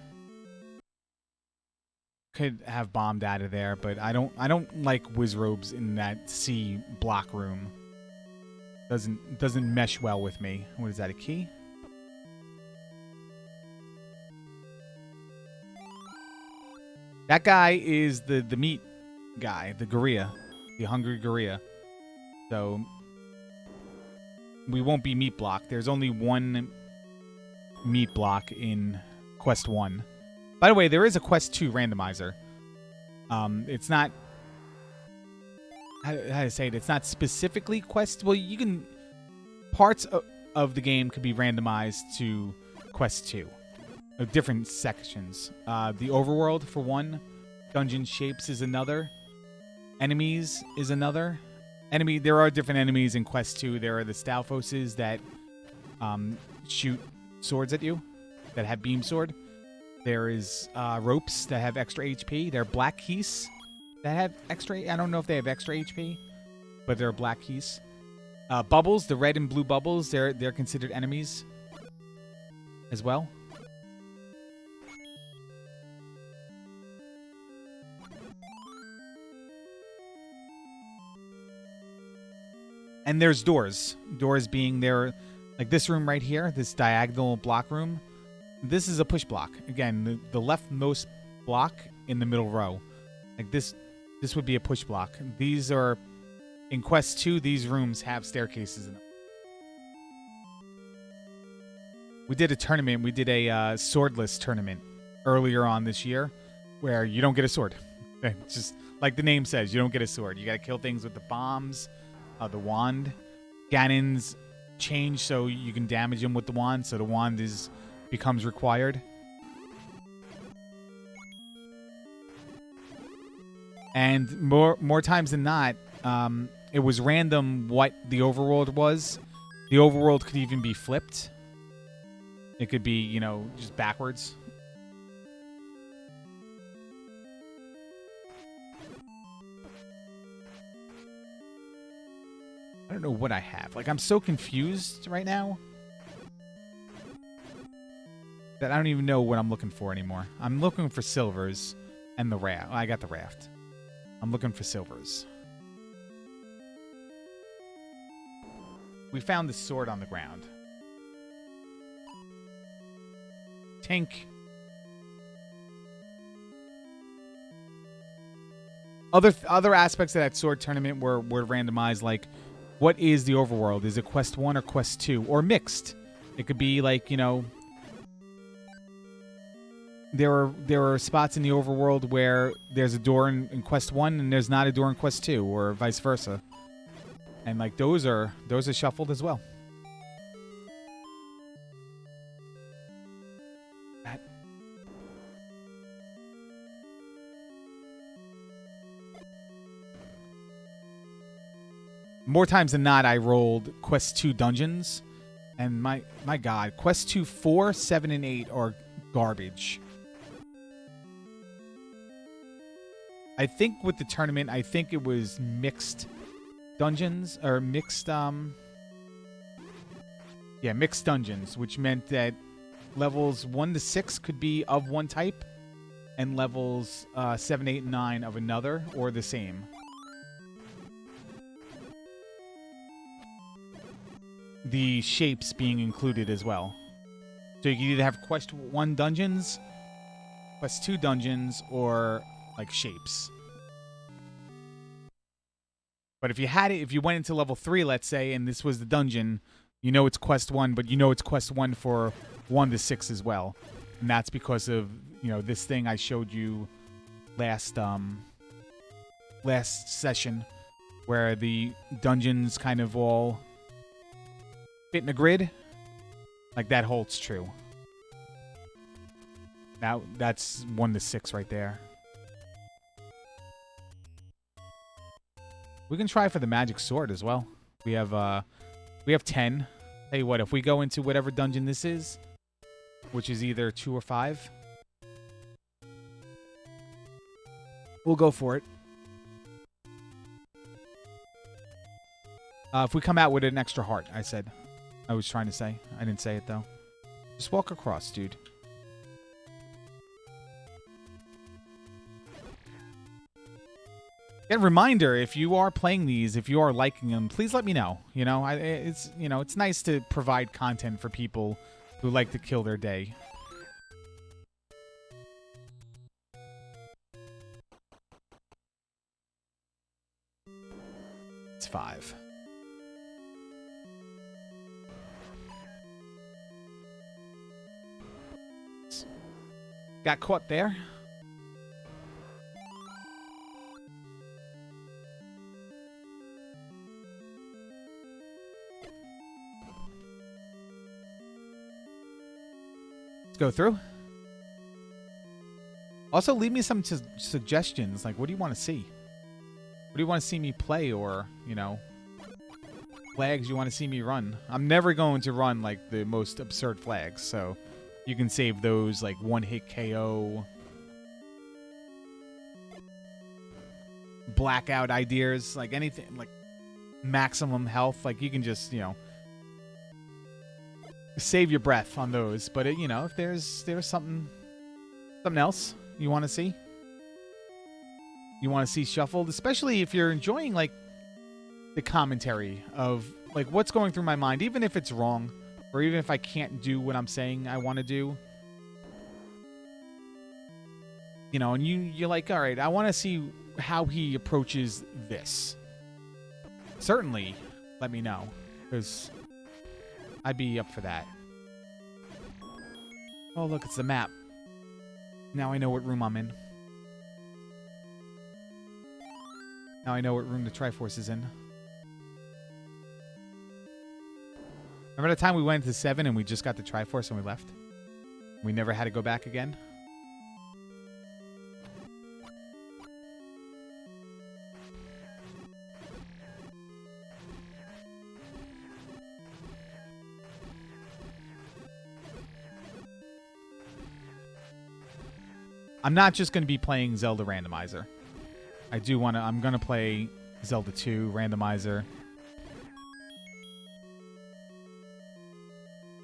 Could have bombed out of there, but I don't like whiz robes in that C block room. Doesn't mesh well with me. What is that, a key? That guy is the meat guy, the gorilla, the hungry gorilla. So we won't be meat block. There's only one meat block in Quest 1. By the way, there is a Quest 2 randomizer. It's not... How to say it? It's not specifically Quest... Well, you can... Parts of the game could be randomized to Quest 2. Of different sections. The overworld, for one. Dungeon shapes is another. Enemies is another. There are different enemies in Quest 2. There are the Stalfoses that shoot swords at you. That have beam sword. There is ropes that have extra HP. There are black keys that have extra... I don't know if they have extra HP, but there are black keys. Bubbles, the red and blue bubbles, they're considered enemies as well. And there's doors. Doors being there, like this room right here, this diagonal block room. This is a push block. Again, the leftmost block in the middle row. Like this would be a push block. These are, in Quest 2, these rooms have staircases in them. We did a tournament. We did a swordless tournament earlier on this year where you don't get a sword. It's just like the name says, you don't get a sword. You got to kill things with the bombs, the wand. Ganon's change so you can damage him with the wand, so the wand becomes required. And more times than not, it was random what the overworld was. The overworld could even be flipped. It could be, just backwards. I don't know what I have. Like, I'm so confused right now that I don't even know what I'm looking for anymore. I'm looking for silvers and the raft. I got the raft. I'm looking for silvers. We found the sword on the ground. Tink. Other aspects of that sword tournament were randomized, like, what is the overworld? Is it Quest 1 or Quest 2? Or mixed. It could be like, there are spots in the overworld where there's a door in Quest 1 and there's not a door in Quest 2, or vice versa. And like those are shuffled as well. More times than not, I rolled Quest 2 dungeons, and my God, Quest 2, 4, 7, and 8 are garbage. I think with the tournament, I think it was mixed dungeons, or mixed, mixed dungeons, which meant that levels 1 to 6 could be of one type, and levels 7, 8, and 9 of another, or the same. The shapes being included as well. So you can either have Quest 1 dungeons, Quest 2 dungeons, or like shapes. But if you went into level 3, let's say, and this was the dungeon, it's Quest 1, but it's Quest 1 for 1 to 6 as well. And that's because of, this thing I showed you last session, where the dungeons kind of all fit in a grid. Like, that holds true. Now, that's 1 to 6 right there. We can try for the magic sword as well. We have 10. Tell you what, if we go into whatever dungeon this is, which is either 2 or 5, we'll go for it. If we come out with an extra heart, I said. I was trying to say. I didn't say it, though. Just walk across, dude. And reminder, if you are playing these, if you are liking them, please let me know. You know, it's nice to provide content for people who like to kill their day. It's 5. Got caught there. Let's go through. Also, leave me some suggestions. Like, what do you want to see? What do you want to see me play, or, you know, flags you want to see me run? I'm never going to run, like, the most absurd flags, so you can save those, like, one-hit KO, blackout ideas, like anything, like maximum health. Like, you can just, you know, save your breath on those. But, you know, if there's something else you want to see, shuffled, especially if you're enjoying, like, the commentary of, like, what's going through my mind, even if it's wrong, or even if I can't do what I'm saying I want to do. You know, and you're like, all right, I want to see how he approaches this. Certainly, let me know, because I'd be up for that. Oh, look, it's the map. Now I know what room I'm in. Now I know what room the Triforce is in. Remember the time we went to 7 and we just got the Triforce and we left? We never had to go back again? I'm not just going to be playing Zelda Randomizer. I'm going to play Zelda 2 Randomizer.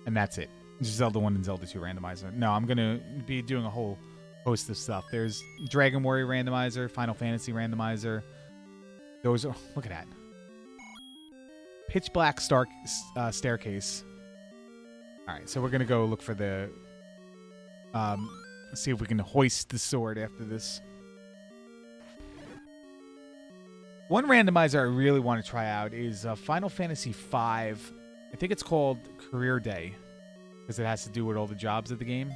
And that's it. Just Zelda 1 and Zelda 2 Randomizer. No, I'm going to be doing a whole host of stuff. There's Dragon Warrior Randomizer, Final Fantasy Randomizer. Those are... Look at that. Pitch Black Staircase. Alright, so we're going to go look for the... see if we can hoist the sword after this. One randomizer I really want to try out is Final Fantasy V. I think it's called Career Day, because it has to do with all the jobs of the game.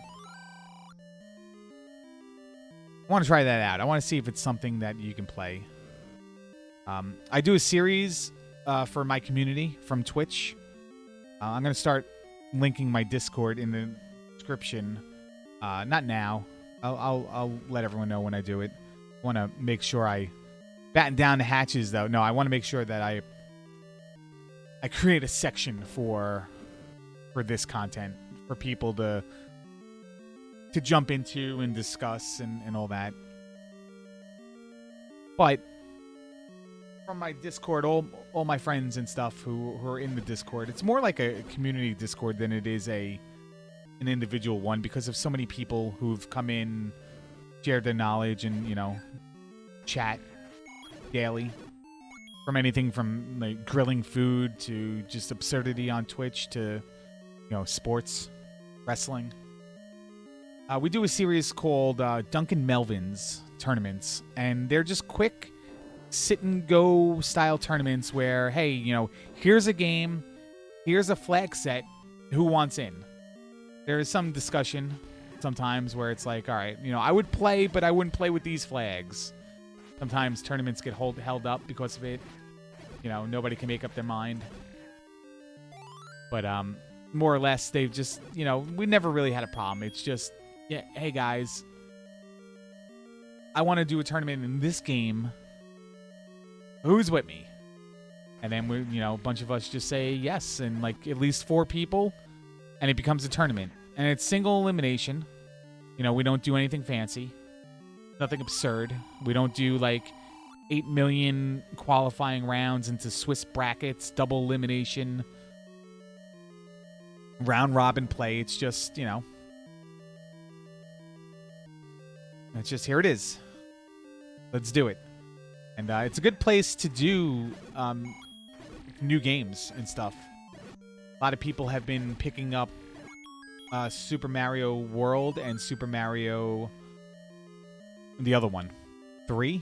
I want to try that out. I want to see if it's something that you can play. I do a series for my community from Twitch. I'm going to start linking my Discord in the description. Not now. I'll let everyone know when I do it. I want to make sure I batten down the hatches, though. No, I want to make sure that I create a section for this content for people to jump into and discuss and all that. But from my Discord, all my friends and stuff who are in the Discord, it's more like a community Discord than it is an individual one, because of so many people who've come in, shared their knowledge, and, you know, chat daily. From anything from, like, grilling food to just absurdity on Twitch to, you know, sports, wrestling. We do a series called Duncan Melvin's Tournaments, and they're just quick sit-and-go style tournaments where, hey, you know, here's a game, here's a flag set, who wants in? There is some discussion sometimes where it's like, all right, you know, I would play, but I wouldn't play with these flags. Sometimes tournaments get held up because of it. You know, nobody can make up their mind. But more or less, they've just, you know, we never really had a problem. It's just, yeah, hey guys, I want to do a tournament in this game. Who's with me? And then we, you know, a bunch of us just say yes, and like at least 4 people, and it becomes a tournament. And it's single elimination. You know, we don't do anything fancy. Nothing absurd. We don't do, like, 8 million qualifying rounds into Swiss brackets, double elimination, round robin play. It's just, it's just, here it is. Let's do it. And it's a good place to do new games and stuff. A lot of people have been picking up Super Mario World and Super Mario... the other one. 3?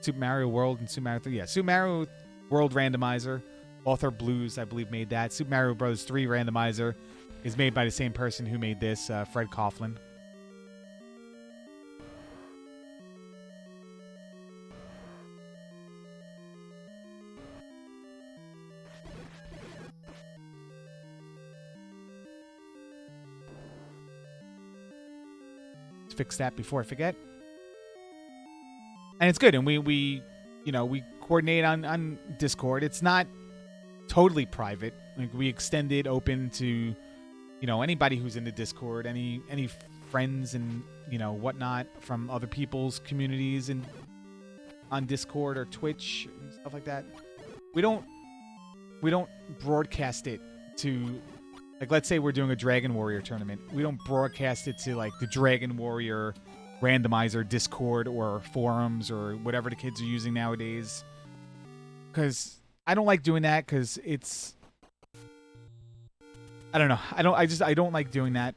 Super Mario World and Super Mario 3. Yeah, Super Mario World Randomizer. Author Blues, I believe, made that. Super Mario Bros. 3 Randomizer is made by the same person who made this, Fred Coughlin. Let's fix that before I forget. And it's good, and we coordinate on Discord. It's not totally private. Like, we extend it open to, anybody who's in the Discord, any friends and whatnot from other people's communities and on Discord or Twitch and stuff like that. We don't broadcast it to, like, let's say we're doing a Dragon Warrior tournament. We don't broadcast it to, like, the Dragon Warrior Randomizer Discord or forums or whatever the kids are using nowadays, because I don't like doing that, because it's, I don't know, I don't like doing that,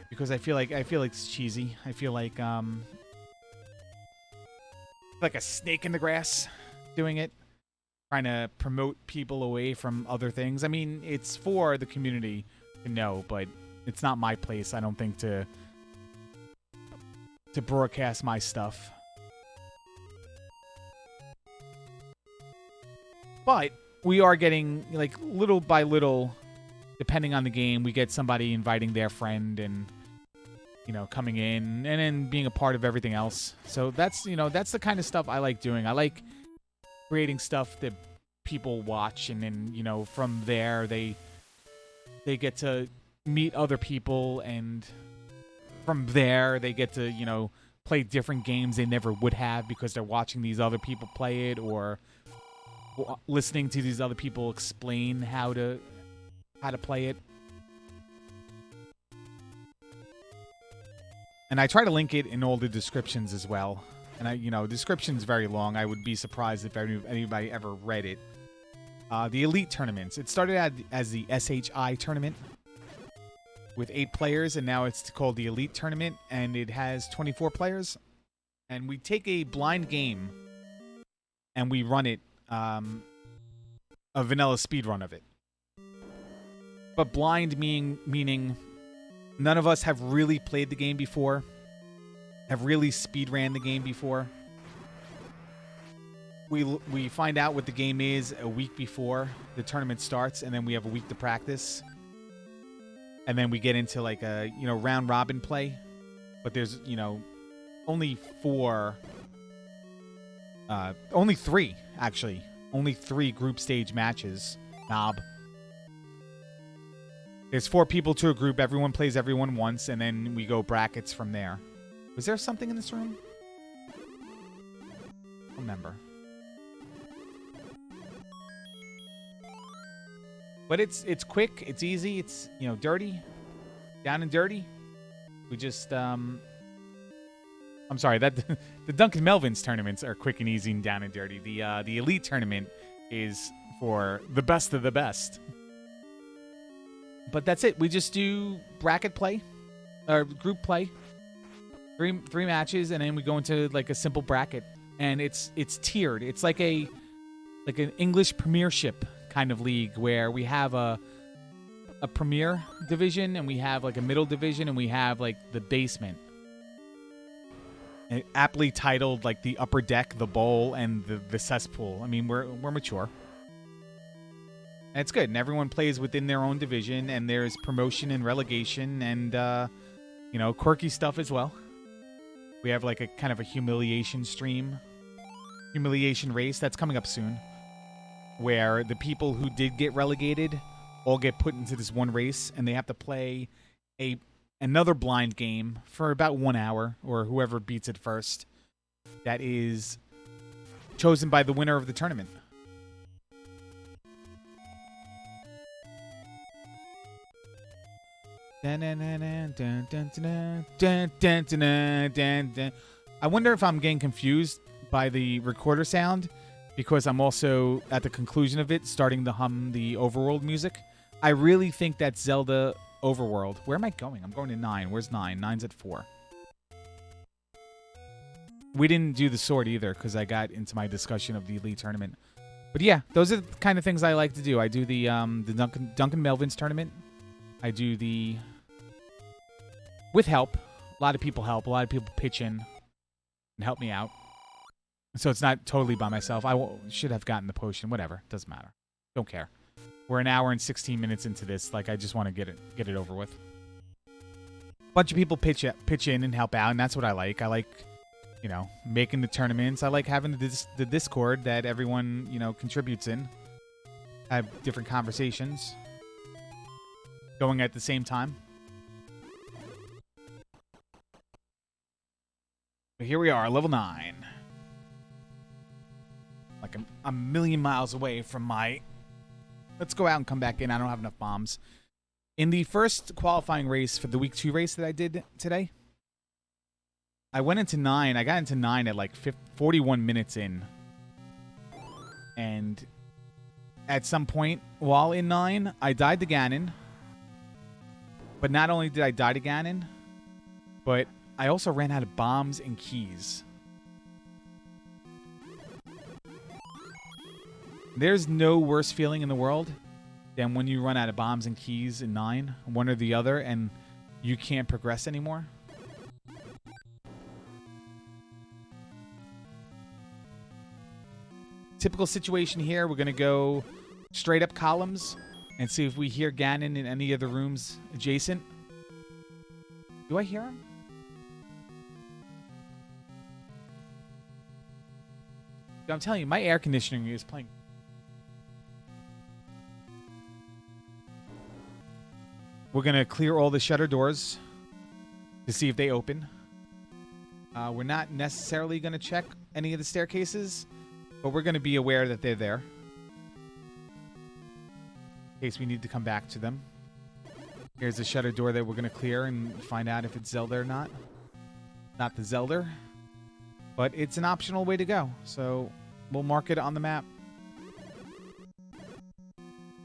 because I feel like it's cheesy. I feel like a snake in the grass doing it, trying to promote people away from other things. I mean, it's for the community to know, but it's not my place, I don't think, to broadcast my stuff. But we are getting, like, little by little, depending on the game, we get somebody inviting their friend and, coming in and then being a part of everything else. So that's, that's the kind of stuff I like doing. I like creating stuff that people watch, and then, from there they get to meet other people, and from there they get to, play different games they never would have because they're watching these other people play it, or listening to these other people explain how to play it. And I try to link it in all the descriptions as well. And description's very long. I would be surprised if anybody ever read it. The Elite tournaments. It started out as the SHI tournament with 8 players, and now it's called the Elite tournament, and it has 24 players. And we take a blind game and we run it, a vanilla speed run of it. But blind meaning none of us have really played the game before, have really speed ran the game before. We find out what the game is a week before the tournament starts, and then we have a week to practice. And then we get into, like, a, round robin play. But there's, only 3, actually. Only 3 group stage matches. There's 4 people to a group. Everyone plays everyone once, and then we go brackets from there. Was there something in this room? I don't remember. But it's quick, it's easy, it's, dirty, down and dirty. We just, I'm sorry, that the Duncan Melvin's tournaments are quick and easy and down and dirty. The Elite tournament is for the best of the best. But that's it. We just do bracket play, or group play, three matches, and then we go into, like, a simple bracket, and it's tiered. It's like an English Premiership kind of league, where we have a premier division, and we have, like, a middle division, and we have, like, the basement. And aptly titled, like, the upper deck, the bowl, and the cesspool. I mean, we're mature. And it's good, and everyone plays within their own division, and there's promotion and relegation, and quirky stuff as well. We have, like, a kind of a humiliation race that's coming up soon, where the people who did get relegated all get put into this one race, and they have to play another blind game for about 1 hour, or whoever beats it first. That is chosen by the winner of the tournament. I wonder if I'm getting confused by the recorder sound because I'm also, at the conclusion of it, starting to hum the overworld music. I really think that's Zelda Overworld. Where am I going? I'm going to 9. Where's 9? 9's at 4. We didn't do the sword either because I got into my discussion of the Elite Tournament. But yeah, those are the kind of things I like to do. I do the Duncan Melvin's tournament. I do the... with help. A lot of people help. A lot of people pitch in and help me out. So it's not totally by myself. Should have gotten the potion. Whatever. Doesn't matter. Don't care. We're an hour and 16 minutes into this. Like, I just want to get it over with. Bunch of people pitch in and help out, and that's what I like. I like, you know, making the tournaments. I like having the Discord that everyone, you know, contributes in. Have different conversations going at the same time. But here we are, level 9. Like a million miles away from my... Let's go out and come back in. I don't have enough bombs. In the first qualifying race for the week 2 race that I did today, I went into 9. I got into 9 at like 41 minutes in. And at some point while in 9, I died to Ganon. But not only did I die to Ganon, but I also ran out of bombs and keys. There's no worse feeling in the world than when you run out of bombs and keys in 9, one or the other, and you can't progress anymore. Typical situation here, we're going to go straight up columns and see if we hear Ganon in any of the rooms adjacent. Do I hear him? I'm telling you, my air conditioning is playing. We're going to clear all the shutter doors to see if they open. We're not necessarily going to check any of the staircases, but we're going to be aware that they're there in case we need to come back to them. Here's the shutter door that we're going to clear and find out if it's Zelda or not. Not the Zelda, but it's an optional way to go, so we'll mark it on the map.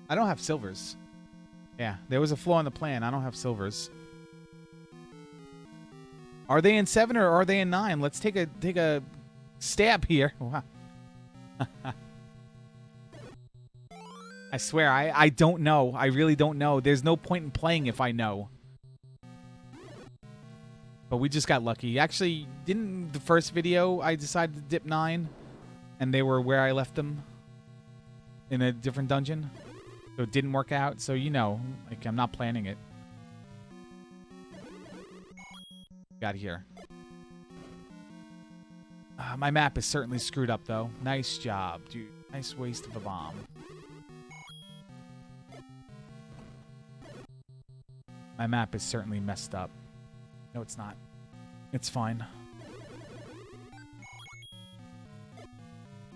I don't have silvers. Yeah, there was a flaw in the plan. I don't have silvers. Are they in 7 or are they in 9? Let's take a stab here. Wow. I swear, I don't know. I really don't know. There's no point in playing if I know. But we just got lucky. Actually, didn't the first video I decided to dip 9 and they were where I left them in a different dungeon? So it didn't work out. So, you know, like, I'm not planning it. Got here. My map is certainly screwed up, though. Nice job, dude. Nice waste of a bomb. My map is certainly messed up. No, it's not. It's fine.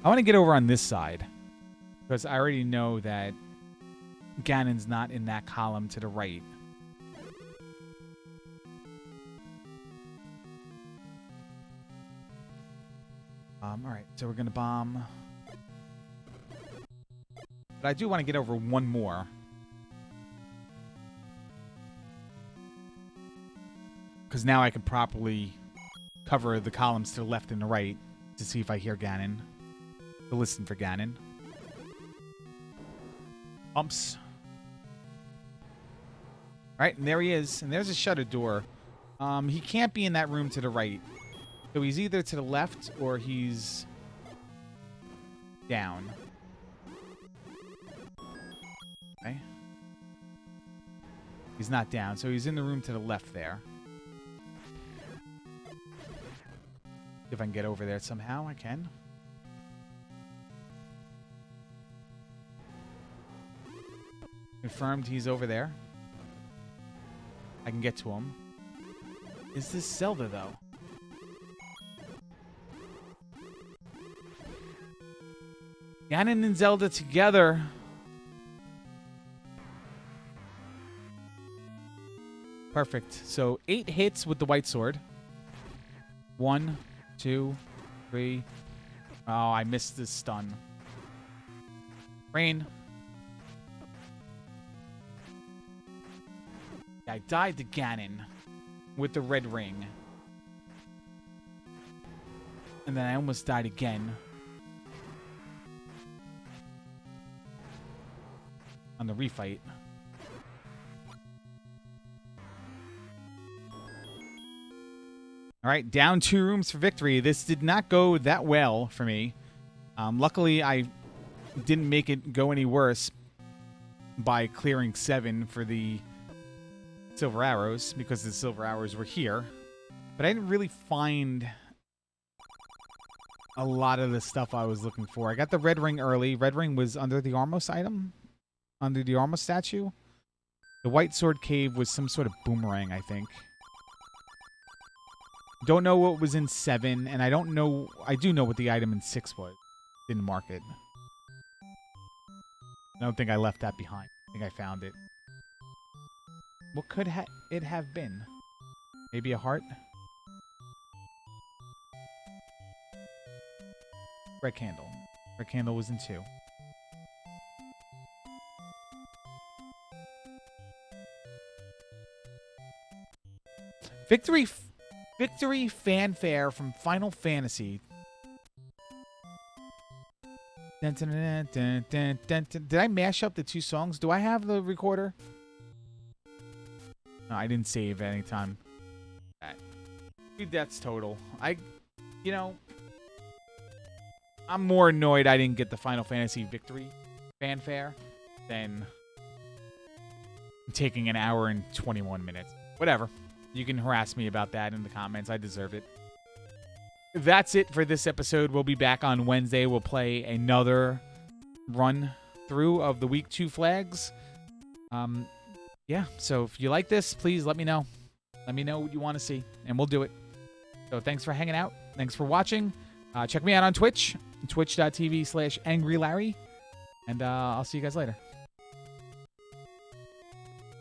I want to get over on this side because I already know that Ganon's not in that column to the right. Alright, so we're going to bomb. But I do want to get over one more. Because now I can properly cover the columns to the left and the right to see if I hear Ganon. To listen for Ganon. Bumps. Alright, and there he is. And there's a shutter door. He can't be in that room to the right. So he's either to the left or he's down. Okay. He's not down, so he's in the room to the left there. If I can get over there somehow, I can. Confirmed he's over there. I can get to him. Is this Zelda, though? Ganon and Zelda together. Perfect. So 8 hits with the white sword. 1, 2, 3. Oh, I missed this stun. Rain. I died to Ganon with the red ring. And then I almost died again. On the refight. All right, down 2 rooms for victory. This did not go that well for me. Luckily, I didn't make it go any worse by clearing 7 for the silver arrows, because the silver arrows were here. But I didn't really find a lot of the stuff I was looking for. I got the red ring early. Red ring was under the Armos item, under the Armos statue. The white sword cave was some sort of boomerang, I think. Don't know what was in 7, and I don't know. I do know what the item in 6 was. Didn't mark it. I don't think I left that behind. I think I found it. What could it have been? Maybe a heart? Red candle. Red candle was in 2. Victory fanfare from Final Fantasy. Dun, dun, dun, dun, dun, dun, dun. Did I mash up the 2 songs? Do I have the recorder? No, I didn't save at any time. 2 deaths total. You know, I'm more annoyed I didn't get the Final Fantasy victory fanfare than taking an hour and 21 minutes. Whatever. You can harass me about that in the comments. I deserve it. That's it for this episode. We'll be back on Wednesday. We'll play another run through of the week 2 flags. Yeah, so if you like this, please let me know. Let me know what you want to see, and we'll do it. So thanks for hanging out. Thanks for watching. Check me out on Twitch, twitch.tv/AngryLarry. And I'll see you guys later.